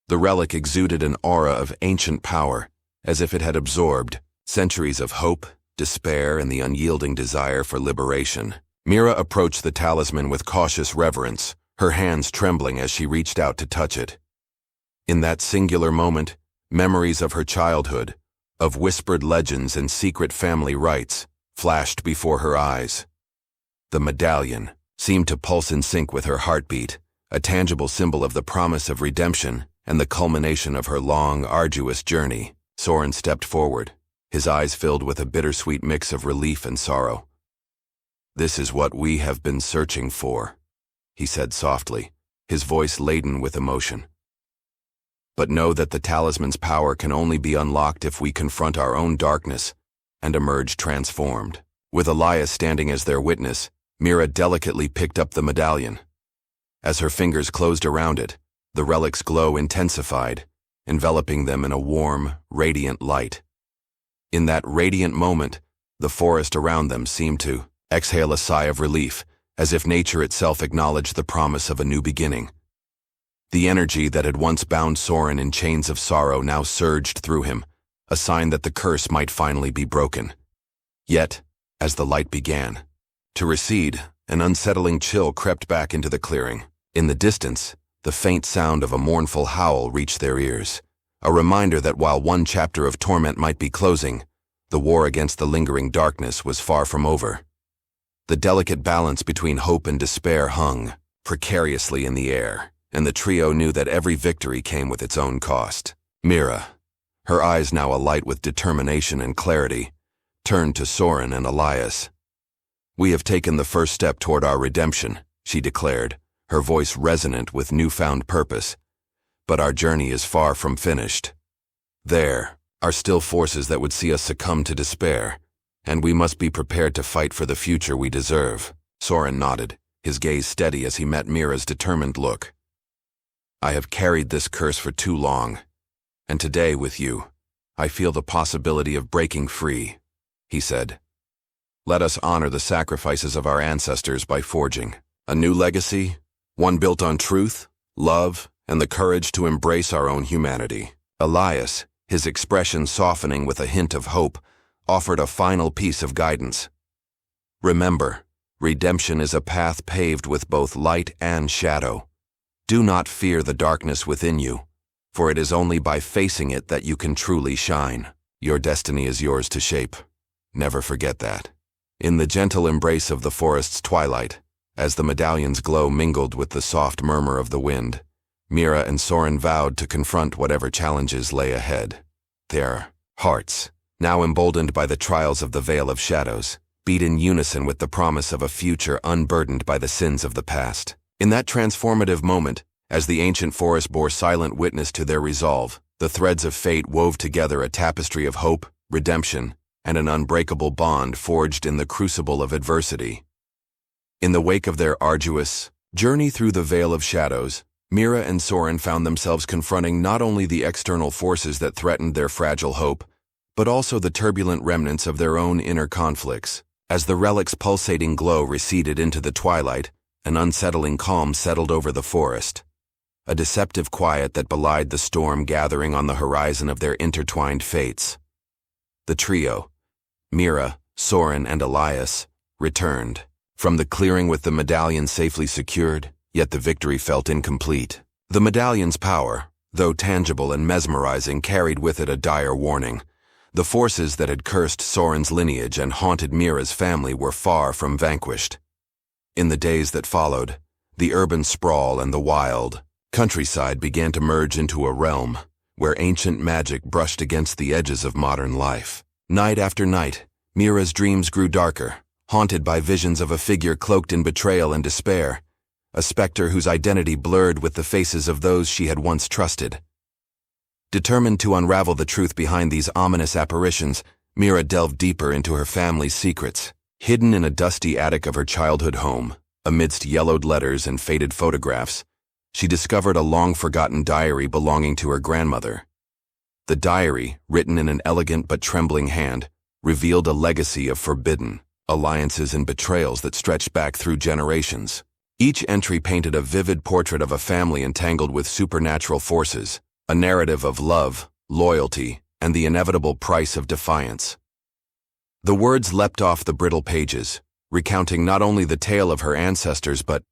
Speaker 1: The relic exuded an aura of ancient power, as if it had absorbed centuries of hope, despair, and the unyielding desire for liberation. Mira approached the talisman with cautious reverence, her hands trembling as she reached out to touch it. In that singular moment, memories of her childhood, of whispered legends and secret family rites, flashed before her eyes. The medallion seemed to pulse in sync with her heartbeat, a tangible symbol of the promise of redemption and the culmination of her long, arduous journey. Soren stepped forward, his eyes filled with a bittersweet mix of relief and sorrow. "This is what we have been searching for," he said softly, his voice laden with emotion. "But know that the talisman's power can only be unlocked if we confront our own darkness and emerge transformed." With Elias standing as their witness, Mira delicately picked up the medallion. As her fingers closed around it, the relic's glow intensified, enveloping them in a warm, radiant light. In that radiant moment, the forest around them seemed to exhale a sigh of relief, as if nature itself acknowledged the promise of a new beginning. The energy that had once bound Soren in chains of sorrow now surged through him, a sign that the curse might finally be broken. Yet, as the light began to recede, an unsettling chill crept back into the clearing. In the distance, the faint sound of a mournful howl reached their ears, a reminder that while one chapter of torment might be closing, the war against the lingering darkness was far from over. The delicate balance between hope and despair hung precariously in the air, and the trio knew that every victory came with its own cost. Mira, her eyes now alight with determination and clarity, turned to Soren and Elias. "We have taken the first step toward our redemption," she declared, her voice resonant with newfound purpose. "But our journey is far from finished. There are still forces that would see us succumb to despair, and we must be prepared to fight for the future we deserve." Soren nodded, his gaze steady as he met Mira's determined look. "I have carried this curse for too long, and today, with you, I feel the possibility of breaking free," he said. "Let us honor the sacrifices of our ancestors by forging A new legacy, one built on truth, love, and the courage to embrace our own humanity. Elias, his expression softening with a hint of hope, offered a final piece of guidance. Remember, redemption is a path paved with both light and shadow. Do not fear the darkness within you, for it is only by facing it that you can truly shine. Your destiny is yours to shape. Never forget that. In the gentle embrace of the forest's twilight, as the medallion's glow mingled with the soft murmur of the wind, Mira and Soren vowed to confront whatever challenges lay ahead. Their hearts, now emboldened by the trials of the Vale of Shadows, beat in unison with the promise of a future unburdened by the sins of the past. In that transformative moment, as the ancient forest bore silent witness to their resolve, the threads of fate wove together a tapestry of hope, redemption, and an unbreakable bond forged in the crucible of adversity. In the wake of their arduous journey through the Vale of Shadows, Mira and Soren found themselves confronting not only the external forces that threatened their fragile hope, but also the turbulent remnants of their own inner conflicts. As the relic's pulsating glow receded into the twilight, an unsettling calm settled over the forest, a deceptive quiet that belied the storm gathering on the horizon of their intertwined fates. The trio, Mira, Soren, and Elias, returned from the clearing with the medallion safely secured, yet the victory felt incomplete. The medallion's power, though tangible and mesmerizing, carried with it a dire warning. The forces that had cursed Soren's lineage and haunted Mira's family were far from vanquished. In the days that followed, the urban sprawl and the wild countryside began to merge into a realm where ancient magic brushed against the edges of modern life. Night after night, Mira's dreams grew darker, haunted by visions of a figure cloaked in betrayal and despair, a specter whose identity blurred with the faces of those she had once trusted. Determined to unravel the truth behind these ominous apparitions, Mira delved deeper into her family's secrets. Hidden in a dusty attic of her childhood home, amidst yellowed letters and faded photographs, she discovered a long-forgotten diary belonging to her grandmother. The diary, written in an elegant but trembling hand, revealed a legacy of forbidden alliances and betrayals that stretched back through generations. Each entry painted a vivid portrait of a family entangled with supernatural forces, a narrative of love, loyalty, and the inevitable price of defiance. The words leapt off the brittle pages, recounting not only the tale of her ancestors but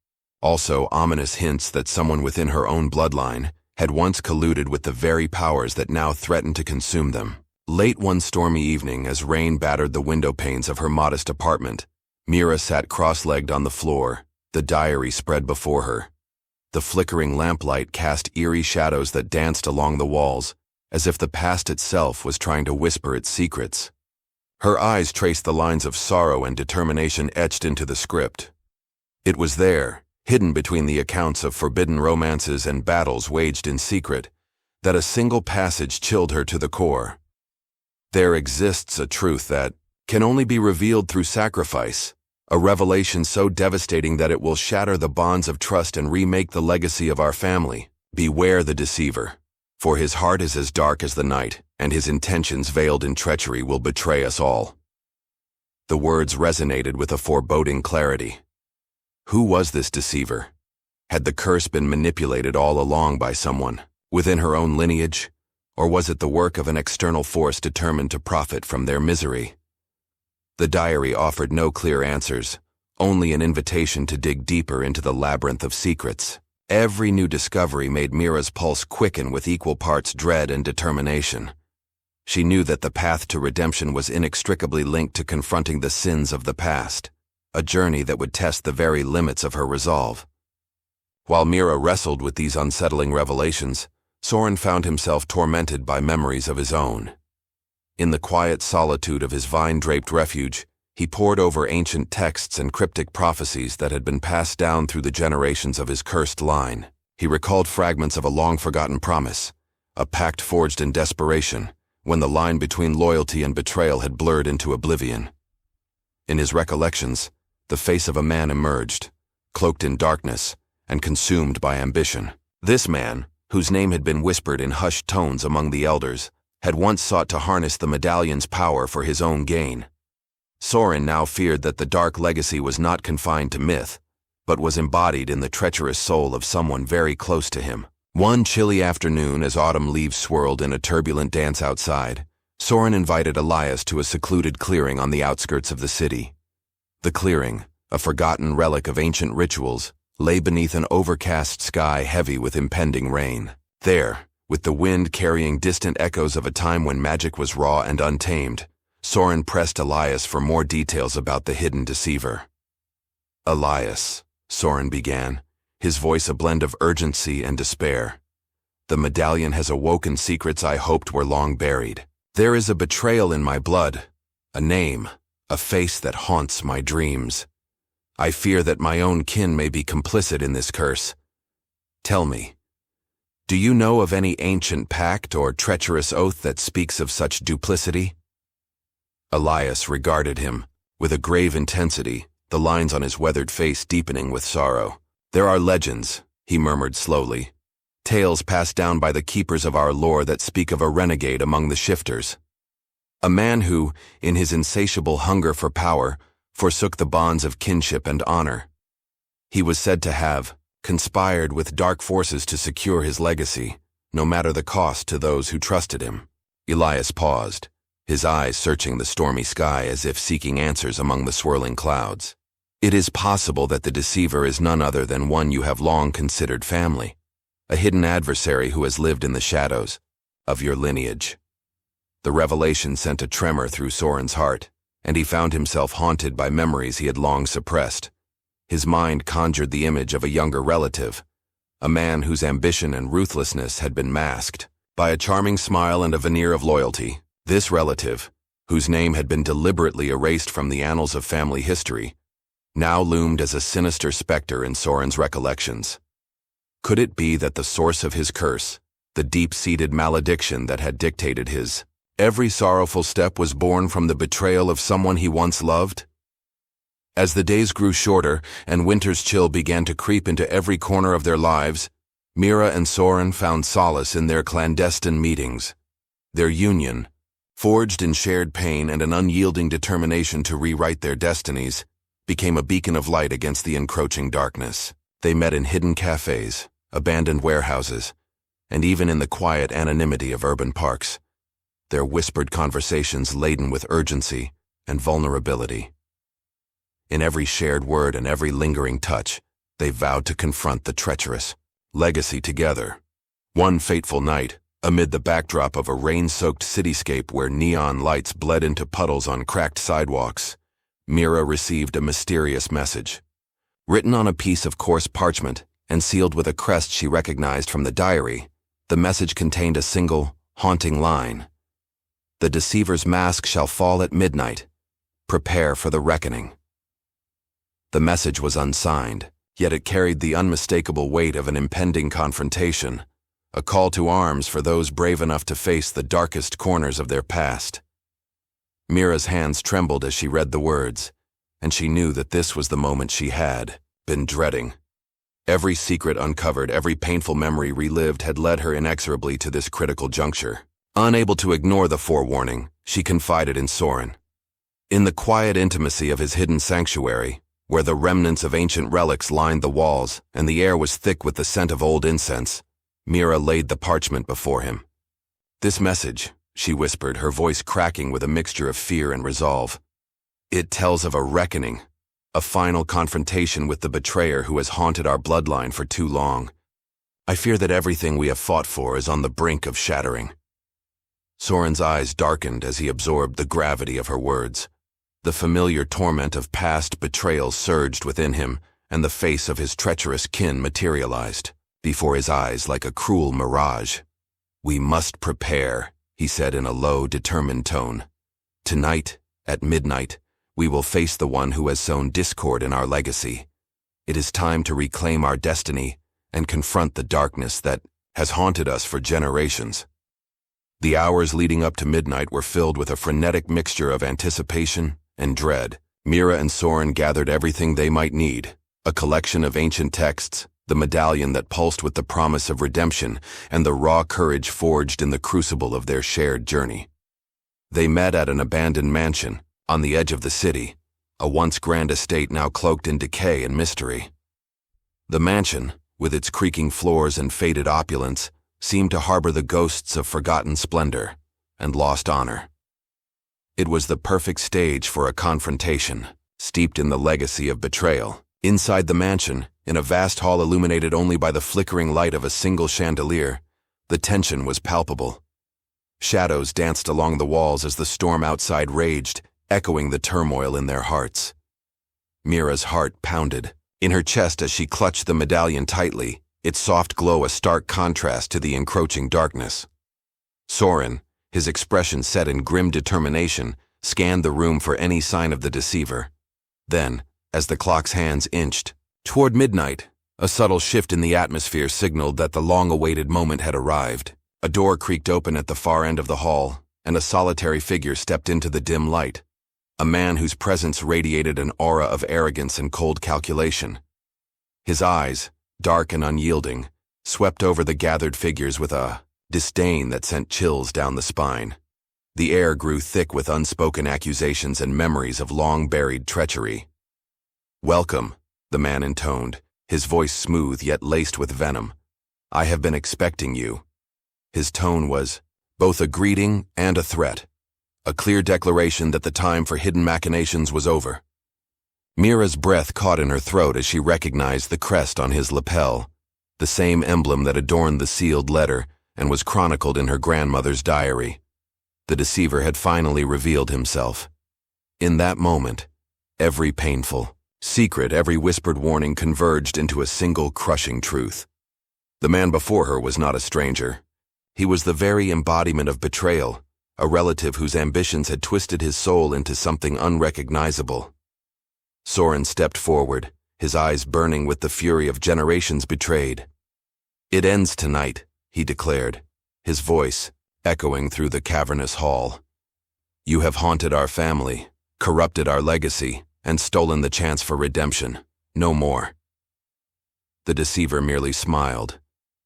Speaker 1: also ominous hints that someone within her own bloodline had once colluded with the very powers that now threatened to consume them. Late one stormy evening, as rain battered the window panes of her modest apartment, Mira sat cross-legged on the floor, the diary spread before her. The flickering lamplight cast eerie shadows that danced along the walls, as if the past itself was trying to whisper its secrets. Her eyes traced the lines of sorrow and determination etched into the script. It was there, hidden between the accounts of forbidden romances and battles waged in secret, that a single passage chilled her to the core. There exists a truth that can only be revealed through sacrifice, a revelation so devastating that it will shatter the bonds of trust and remake the legacy of our family. Beware the deceiver, for his heart is as dark as the night, and his intentions veiled in treachery will betray us all. The words resonated with a foreboding clarity. Who was this deceiver? Had the curse been manipulated all along by someone within her own lineage, or was it the work of an external force determined to profit from their misery? The diary offered no clear answers, only an invitation to dig deeper into the labyrinth of secrets. Every new discovery made Mira's pulse quicken with equal parts dread and determination. She knew that the path to redemption was inextricably linked to confronting the sins of the past, a journey that would test the very limits of her resolve. While Mira wrestled with these unsettling revelations, Soren found himself tormented by memories of his own. In the quiet solitude of his vine-draped refuge, he pored over ancient texts and cryptic prophecies that had been passed down through the generations of his cursed line. He recalled fragments of a long-forgotten promise, a pact forged in desperation, when the line between loyalty and betrayal had blurred into oblivion. In his recollections, the face of a man emerged, cloaked in darkness and consumed by ambition. This man, whose name had been whispered in hushed tones among the elders, had once sought to harness the medallion's power for his own gain. Soren now feared that the dark legacy was not confined to myth, but was embodied in the treacherous soul of someone very close to him. One chilly afternoon, as autumn leaves swirled in a turbulent dance outside, Soren invited Elias to a secluded clearing on the outskirts of the city. The clearing, a forgotten relic of ancient rituals, lay beneath an overcast sky heavy with impending rain. There, with the wind carrying distant echoes of a time when magic was raw and untamed, Soren pressed Elias for more details about the hidden deceiver. "Elias," Soren began, his voice a blend of urgency and despair. "The medallion has awoken secrets I hoped were long buried. There is a betrayal in my blood, a name, a face that haunts my dreams. I fear that my own kin may be complicit in this curse. Tell me, do you know of any ancient pact or treacherous oath that speaks of such duplicity?" Elias regarded him, with a grave intensity, the lines on his weathered face deepening with sorrow. "There are legends," he murmured slowly, "tales passed down by the keepers of our lore that speak of a renegade among the shifters. A man who, in his insatiable hunger for power, forsook the bonds of kinship and honor. He was said to have conspired with dark forces to secure his legacy, no matter the cost to those who trusted him." Elias paused, his eyes searching the stormy sky as if seeking answers among the swirling clouds. "It is possible that the deceiver is none other than one you have long considered family, a hidden adversary who has lived in the shadows of your lineage." The revelation sent a tremor through Soren's heart, and he found himself haunted by memories he had long suppressed. His mind conjured the image of a younger relative, a man whose ambition and ruthlessness had been masked by a charming smile and a veneer of loyalty. This relative, whose name had been deliberately erased from the annals of family history, now loomed as a sinister specter in Soren's recollections. Could it be that the source of his curse, the deep-seated malediction that had dictated his every sorrowful step, was born from the betrayal of someone he once loved? As the days grew shorter and winter's chill began to creep into every corner of their lives, Mira and Soren found solace in their clandestine meetings. Their union, forged in shared pain and an unyielding determination to rewrite their destinies, became a beacon of light against the encroaching darkness. They met in hidden cafes, abandoned warehouses, and even in the quiet anonymity of urban parks, their whispered conversations laden with urgency and vulnerability. In every shared word and every lingering touch, they vowed to confront the treacherous legacy together. One fateful night, amid the backdrop of a rain-soaked cityscape where neon lights bled into puddles on cracked sidewalks, Mira received a mysterious message. Written on a piece of coarse parchment and sealed with a crest she recognized from the diary, the message contained a single, haunting line. "The deceiver's mask shall fall at midnight. Prepare for the reckoning." The message was unsigned, yet it carried the unmistakable weight of an impending confrontation, a call to arms for those brave enough to face the darkest corners of their past. Mira's hands trembled as she read the words, and she knew that this was the moment she had been dreading. Every secret uncovered, every painful memory relived had led her inexorably to this critical juncture. Unable to ignore the forewarning, she confided in Soren. In the quiet intimacy of his hidden sanctuary, where the remnants of ancient relics lined the walls and the air was thick with the scent of old incense, Mira laid the parchment before him. "This message," she whispered, her voice cracking with a mixture of fear and resolve. "It tells of a reckoning, a final confrontation with the betrayer who has haunted our bloodline for too long. I fear that everything we have fought for is on the brink of shattering." Soren's eyes darkened as he absorbed the gravity of her words. The familiar torment of past betrayal surged within him, and the face of his treacherous kin materialized before his eyes like a cruel mirage. "We must prepare," he said in a low, determined tone. "Tonight, at midnight, we will face the one who has sown discord in our legacy. It is time to reclaim our destiny and confront the darkness that has haunted us for generations." The hours leading up to midnight were filled with a frenetic mixture of anticipation and dread. Mira and Soren gathered everything they might need: a collection of ancient texts, the medallion that pulsed with the promise of redemption, and the raw courage forged in the crucible of their shared journey. They met at an abandoned mansion, on the edge of the city, a once grand estate now cloaked in decay and mystery. The mansion, with its creaking floors and faded opulence, seemed to harbor the ghosts of forgotten splendor and lost honor. It was the perfect stage for a confrontation, steeped in the legacy of betrayal. Inside the mansion, in a vast hall illuminated only by the flickering light of a single chandelier, the tension was palpable. Shadows danced along the walls as the storm outside raged, echoing the turmoil in their hearts. Mira's heart pounded in her chest as she clutched the medallion tightly, its soft glow a stark contrast to the encroaching darkness. Soren, his expression set in grim determination, scanned the room for any sign of the deceiver. Then, as the clock's hands inched toward midnight, a subtle shift in the atmosphere signaled that the long-awaited moment had arrived. A door creaked open at the far end of the hall, and a solitary figure stepped into the dim light. A man whose presence radiated an aura of arrogance and cold calculation. His eyes, dark and unyielding, swept over the gathered figures with a disdain that sent chills down the spine. The air grew thick with unspoken accusations and memories of long-buried treachery. "Welcome," the man intoned, his voice smooth yet laced with venom. "I have been expecting you." His tone was both a greeting and a threat, a clear declaration that the time for hidden machinations was over. Mira's breath caught in her throat as she recognized the crest on his lapel, the same emblem that adorned the sealed letter and was chronicled in her grandmother's diary. The deceiver had finally revealed himself. In that moment, every painful secret, every whispered warning converged into a single crushing truth. The man before her was not a stranger. He was the very embodiment of betrayal, a relative whose ambitions had twisted his soul into something unrecognizable. Soren stepped forward, his eyes burning with the fury of generations betrayed. "It ends tonight," he declared, his voice echoing through the cavernous hall. "You have haunted our family, corrupted our legacy, and stolen the chance for redemption. No more." The deceiver merely smiled,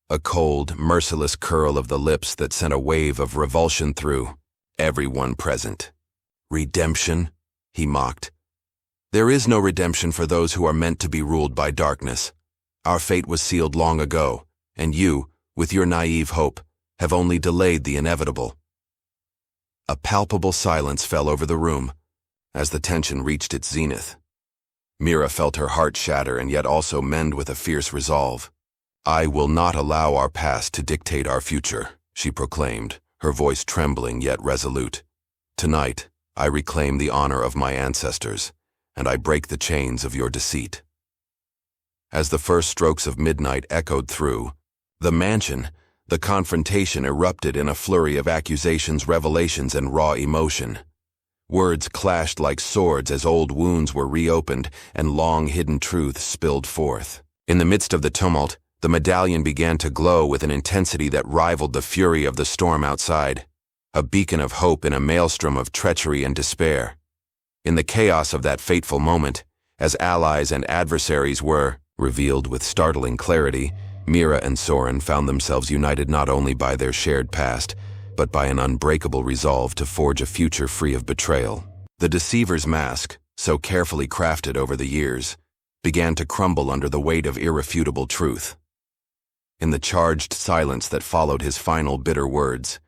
Speaker 1: a cold, merciless curl of the lips that sent a wave of revulsion through everyone present. "Redemption?" he mocked. "There is no redemption for those who are meant to be ruled by darkness. Our fate was sealed long ago, and you, with your naive hope, have only delayed the inevitable." A palpable silence fell over the room as the tension reached its zenith. Mira felt her heart shatter and yet also mend with a fierce resolve. "I will not allow our past to dictate our future," she proclaimed, her voice trembling yet resolute. "Tonight, I reclaim the honor of my ancestors, and I break the chains of your deceit." As the first strokes of midnight echoed through the mansion, the confrontation erupted in a flurry of accusations, revelations, and raw emotion. Words clashed like swords as old wounds were reopened and long-hidden truths spilled forth. In the midst of the tumult, the medallion began to glow with an intensity that rivaled the fury of the storm outside, a beacon of hope in a maelstrom of treachery and despair. In the chaos of that fateful moment, as allies and adversaries were revealed with startling clarity, Mira and Soren found themselves united not only by their shared past, but by an unbreakable resolve to forge a future free of betrayal. The deceiver's mask, so carefully crafted over the years, began to crumble under the weight of irrefutable truth. In the charged silence that followed his final bitter words,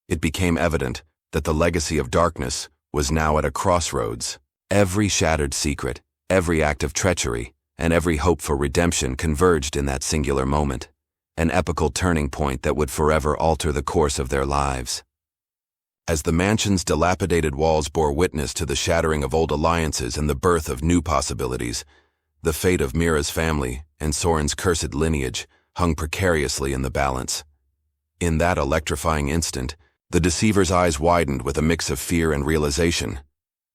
Speaker 1: it became evident that the legacy of darkness was now at a crossroads. Every shattered secret, every act of treachery, and every hope for redemption converged in that singular moment, an epical turning point that would forever alter the course of their lives. As the mansion's dilapidated walls bore witness to the shattering of old alliances and the birth of new possibilities, the fate of Mira's family and Soren's cursed lineage hung precariously in the balance. In that electrifying instant, the deceiver's eyes widened with a mix of fear and realization.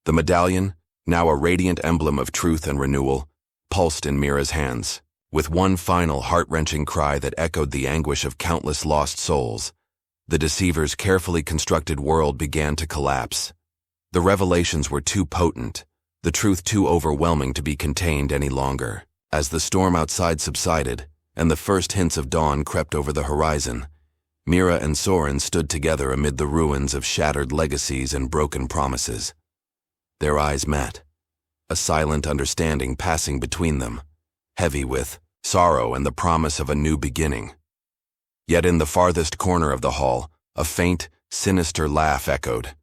Speaker 1: The medallion, now a radiant emblem of truth and renewal, pulsed in Mira's hands. With one final heart-wrenching cry that echoed the anguish of countless lost souls, the deceiver's carefully constructed world began to collapse. The revelations were too potent, the truth too overwhelming to be contained any longer. As the storm outside subsided, and the first hints of dawn crept over the horizon, Mira and Soren stood together amid the ruins of shattered legacies and broken promises. Their eyes met, a silent understanding passing between them, heavy with sorrow, and the promise of a new beginning. Yet in the farthest corner of the hall, a faint, sinister laugh echoed,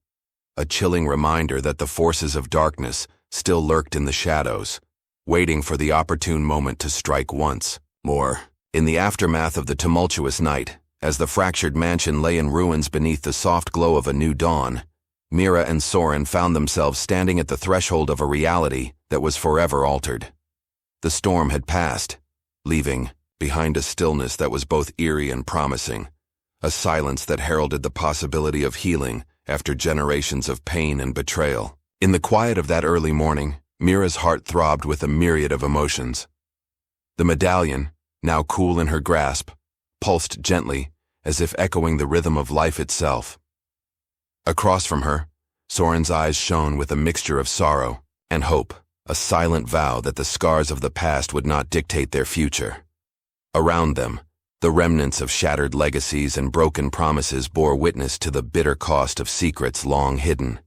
Speaker 1: a chilling reminder that the forces of darkness still lurked in the shadows, waiting for the opportune moment to strike once more. In the aftermath of the tumultuous night, as the fractured mansion lay in ruins beneath the soft glow of a new dawn, Mira and Soren found themselves standing at the threshold of a reality that was forever altered. The storm had passed, leaving behind a stillness that was both eerie and promising, a silence that heralded the possibility of healing after generations of pain and betrayal. In the quiet of that early morning, Mira's heart throbbed with a myriad of emotions. The medallion, now cool in her grasp, pulsed gently, as if echoing the rhythm of life itself. Across from her, Soren's eyes shone with a mixture of sorrow and hope, a silent vow that the scars of the past would not dictate their future. Around them, the remnants of shattered legacies and broken promises bore witness to the bitter cost of secrets long hidden.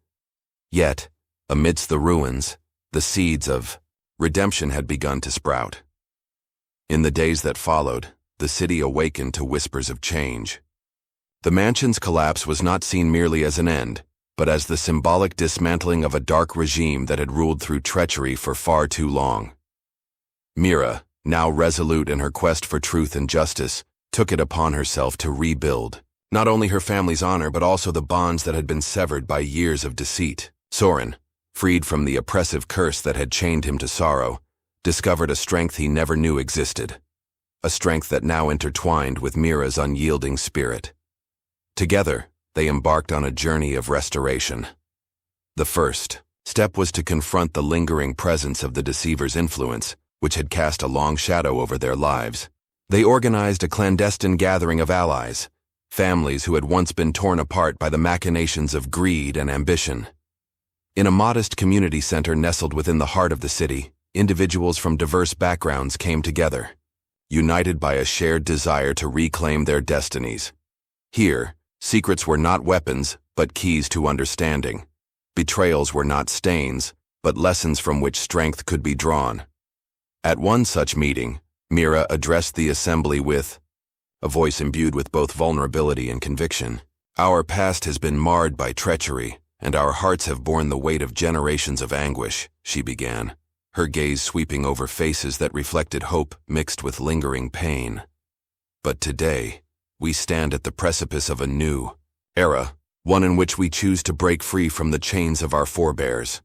Speaker 1: Yet, amidst the ruins, the seeds of redemption had begun to sprout. In the days that followed, the city awakened to whispers of change. The mansion's collapse was not seen merely as an end, but as the symbolic dismantling of a dark regime that had ruled through treachery for far too long. Mira, now resolute in her quest for truth and justice, took it upon herself to rebuild, not only her family's honor but also the bonds that had been severed by years of deceit. Soren, freed from the oppressive curse that had chained him to sorrow, discovered a strength he never knew existed, a strength that now intertwined with Mira's unyielding spirit. Together, they embarked on a journey of restoration. The first step was to confront the lingering presence of the deceiver's influence, which had cast a long shadow over their lives. They organized a clandestine gathering of allies, families who had once been torn apart by the machinations of greed and ambition. In a modest community center nestled within the heart of the city, individuals from diverse backgrounds came together, united by a shared desire to reclaim their destinies. Here, secrets were not weapons, but keys to understanding. Betrayals were not stains, but lessons from which strength could be drawn. At one such meeting, Mira addressed the assembly with a voice imbued with both vulnerability and conviction. "Our past has been marred by treachery, and our hearts have borne the weight of generations of anguish," she began, her gaze sweeping over faces that reflected hope mixed with lingering pain. "But today, we stand at the precipice of a new era, one in which we choose to break free from the chains of our forebears.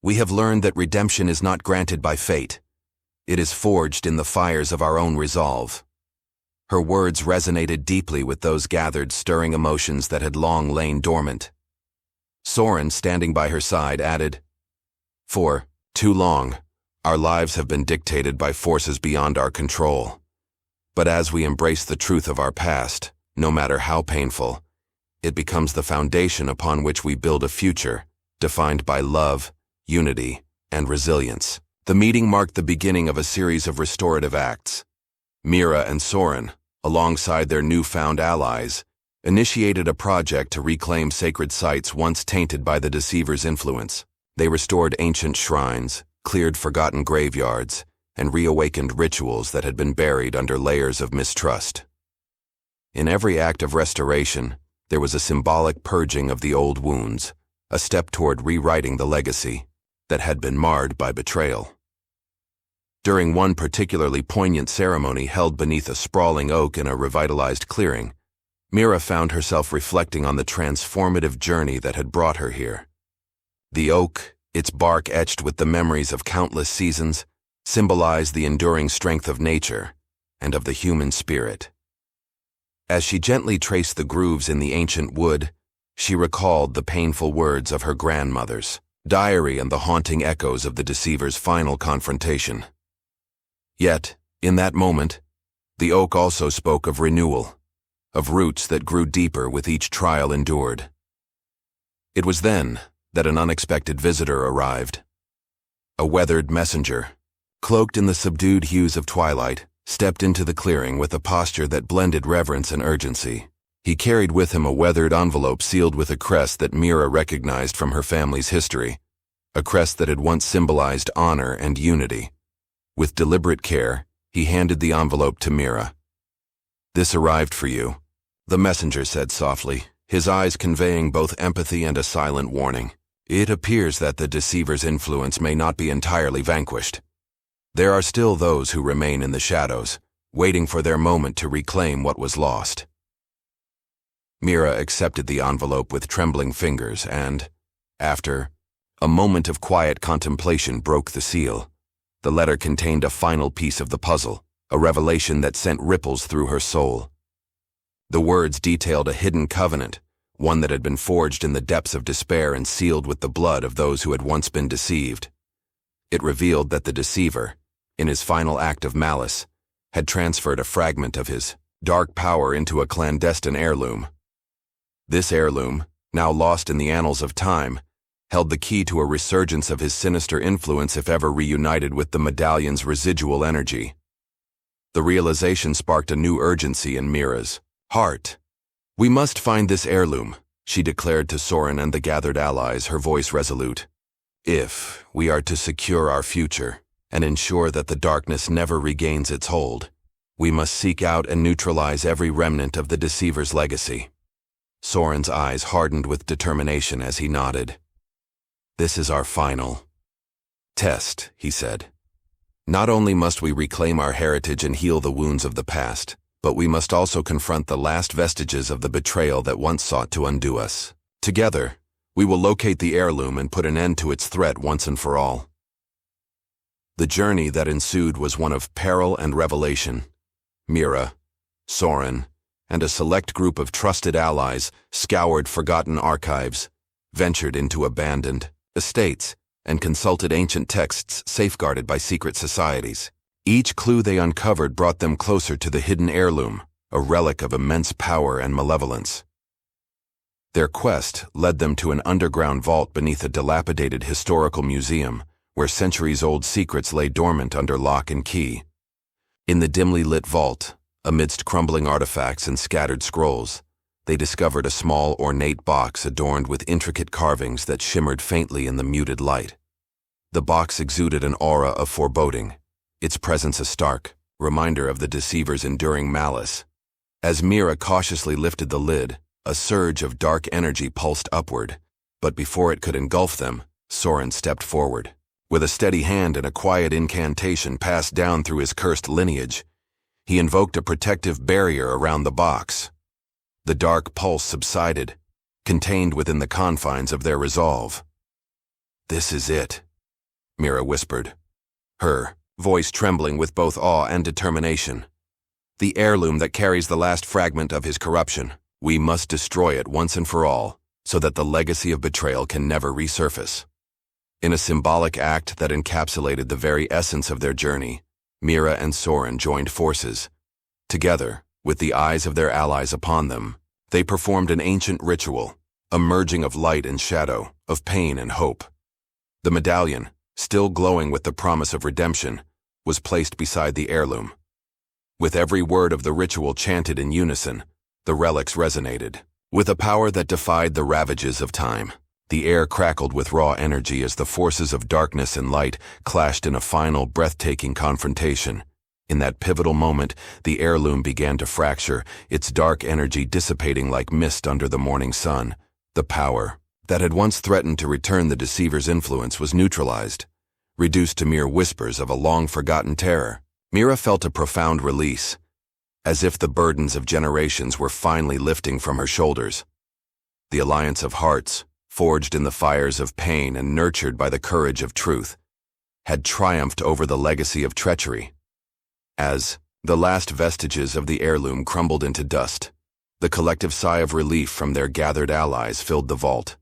Speaker 1: We have learned that redemption is not granted by fate. It is forged in the fires of our own resolve." Her words resonated deeply with those gathered, stirring emotions that had long lain dormant. Soren, standing by her side, added, "For too long, our lives have been dictated by forces beyond our control. But as we embrace the truth of our past, no matter how painful, it becomes the foundation upon which we build a future, defined by love, unity, and resilience." The meeting marked the beginning of a series of restorative acts. Mira and Soren, alongside their newfound allies, initiated a project to reclaim sacred sites once tainted by the deceiver's influence. They restored ancient shrines, cleared forgotten graveyards, and reawakened rituals that had been buried under layers of mistrust. In every act of restoration, there was a symbolic purging of the old wounds, a step toward rewriting the legacy that had been marred by betrayal. During one particularly poignant ceremony held beneath a sprawling oak in a revitalized clearing, Mira found herself reflecting on the transformative journey that had brought her here. The oak, its bark etched with the memories of countless seasons, symbolized the enduring strength of nature and of the human spirit. As she gently traced the grooves in the ancient wood, she recalled the painful words of her grandmother's diary and the haunting echoes of the deceiver's final confrontation. Yet, in that moment, the oak also spoke of renewal, of roots that grew deeper with each trial endured. It was then that an unexpected visitor arrived. A weathered messenger, cloaked in the subdued hues of twilight, stepped into the clearing with a posture that blended reverence and urgency. He carried with him a weathered envelope sealed with a crest that Mira recognized from her family's history, a crest that had once symbolized honor and unity. With deliberate care, He handed the envelope to Mira. "This arrived for you," the messenger said softly, his eyes conveying both empathy and a silent warning. "It appears that the deceiver's influence may not be entirely vanquished. There are still those who remain in the shadows, waiting for their moment to reclaim what was lost." Mira accepted the envelope with trembling fingers and, after a moment of quiet contemplation, broke the seal. The letter contained a final piece of the puzzle, a revelation that sent ripples through her soul. The words detailed a hidden covenant, one that had been forged in the depths of despair and sealed with the blood of those who had once been deceived. It revealed that the deceiver, in his final act of malice, had transferred a fragment of his dark power into a clandestine heirloom. This heirloom, now lost in the annals of time, held the key to a resurgence of his sinister influence if ever reunited with the medallion's residual energy. The realization sparked a new urgency in Mira's heart. "We must find this heirloom," she declared to Soren and the gathered allies, her voice resolute. "If we are to secure our future and ensure that the darkness never regains its hold, we must seek out and neutralize every remnant of the deceiver's legacy." Soren's eyes hardened with determination as he nodded. "This is our final test," he said. "Not only must we reclaim our heritage and heal the wounds of the past, but we must also confront the last vestiges of the betrayal that once sought to undo us. Together, we will locate the heirloom and put an end to its threat once and for all." The journey that ensued was one of peril and revelation. Mira, Soren, and a select group of trusted allies scoured forgotten archives, ventured into abandoned estates, and consulted ancient texts safeguarded by secret societies. Each clue they uncovered brought them closer to the hidden heirloom, a relic of immense power and malevolence. Their quest led them to an underground vault beneath a dilapidated historical museum, where centuries-old secrets lay dormant under lock and key. In the dimly lit vault, amidst crumbling artifacts and scattered scrolls, they discovered a small, ornate box adorned with intricate carvings that shimmered faintly in the muted light. The box exuded an aura of foreboding, its presence a stark reminder of the deceiver's enduring malice. As Mira cautiously lifted the lid, a surge of dark energy pulsed upward, but before it could engulf them, Soren stepped forward. With a steady hand and a quiet incantation passed down through his cursed lineage, he invoked a protective barrier around the box. The dark pulse subsided, contained within the confines of their resolve. "This is it," Mira whispered, her voice trembling with both awe and determination. "The heirloom that carries the last fragment of his corruption. We must destroy it once and for all, so that the legacy of betrayal can never resurface." In a symbolic act that encapsulated the very essence of their journey, Mira and Soren joined forces. Together, with the eyes of their allies upon them, they performed an ancient ritual, a merging of light and shadow, of pain and hope. The medallion, still glowing with the promise of redemption, was placed beside the heirloom. With every word of the ritual chanted in unison, the relics resonated. With a power that defied the ravages of time, the air crackled with raw energy as the forces of darkness and light clashed in a final, breathtaking confrontation. In that pivotal moment, the heirloom began to fracture, its dark energy dissipating like mist under the morning sun. The power that had once threatened to return the deceiver's influence was neutralized, reduced to mere whispers of a long-forgotten terror. Mira felt a profound release, as if the burdens of generations were finally lifting from her shoulders. The alliance of hearts, forged in the fires of pain and nurtured by the courage of truth, had triumphed over the legacy of treachery. As the last vestiges of the heirloom crumbled into dust, the collective sigh of relief from their gathered allies filled the vault.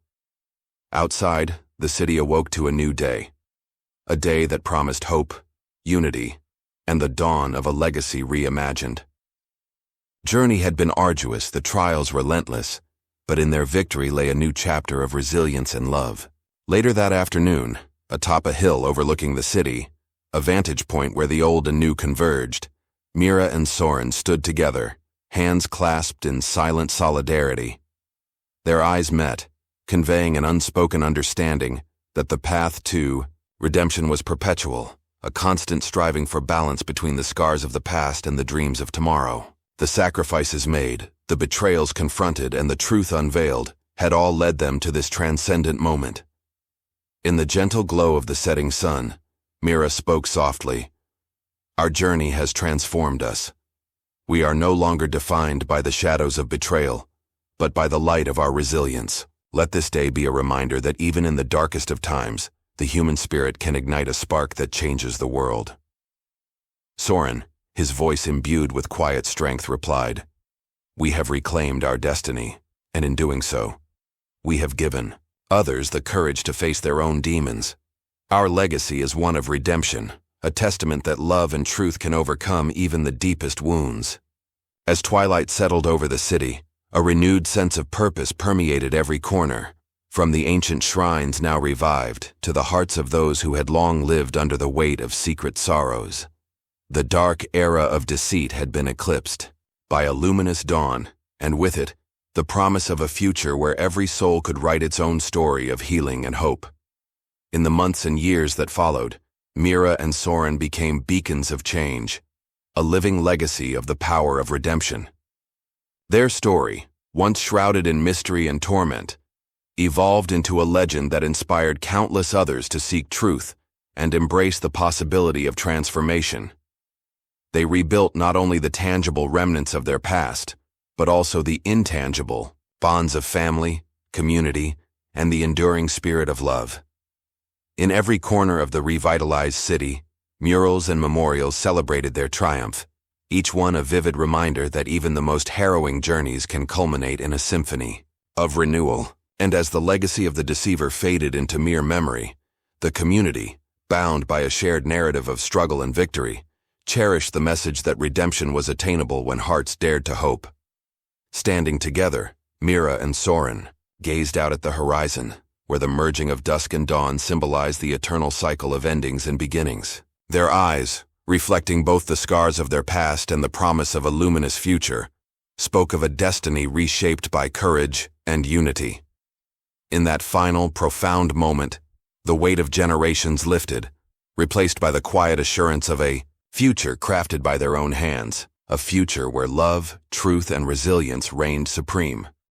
Speaker 1: Outside, the city awoke to a new day, a day that promised hope, unity, and the dawn of a legacy reimagined. Journey had been arduous, the trials relentless, but in their victory lay a new chapter of resilience and love. Later that afternoon, atop a hill overlooking the city, a vantage point where the old and new converged, Mira and Soren stood together, hands clasped in silent solidarity. Their eyes met, conveying an unspoken understanding that the path to redemption was perpetual, a constant striving for balance between the scars of the past and the dreams of tomorrow. The sacrifices made, the betrayals confronted, and the truth unveiled had all led them to this transcendent moment. In the gentle glow of the setting sun, Mira spoke softly. Our journey has transformed us. We are no longer defined by the shadows of betrayal, but by the light of our resilience. Let this day be a reminder that even in the darkest of times, the human spirit can ignite a spark that changes the world. Soren, his voice imbued with quiet strength, replied, We have reclaimed our destiny, and in doing so, we have given others the courage to face their own demons. Our legacy is one of redemption, a testament that love and truth can overcome even the deepest wounds. As twilight settled over the city, a renewed sense of purpose permeated every corner, from the ancient shrines now revived to the hearts of those who had long lived under the weight of secret sorrows. The dark era of deceit had been eclipsed by a luminous dawn, and with it, the promise of a future where every soul could write its own story of healing and hope. In the months and years that followed, Mira and Soren became beacons of change, a living legacy of the power of redemption. Their story, once shrouded in mystery and torment, evolved into a legend that inspired countless others to seek truth and embrace the possibility of transformation. They rebuilt not only the tangible remnants of their past, but also the intangible bonds of family, community, and the enduring spirit of love. In every corner of the revitalized city, murals and memorials celebrated their triumph, each one a vivid reminder that even the most harrowing journeys can culminate in a symphony of renewal. And as the legacy of the deceiver faded into mere memory, the community, bound by a shared narrative of struggle and victory, cherished the message that redemption was attainable when hearts dared to hope. Standing together, Mira and Soren gazed out at the horizon, where the merging of dusk and dawn symbolized the eternal cycle of endings and beginnings. Their eyes, reflecting both the scars of their past and the promise of a luminous future, spoke of a destiny reshaped by courage and unity. In that final, profound moment, the weight of generations lifted, replaced by the quiet assurance of a future crafted by their own hands, a future where love, truth, and resilience reigned supreme.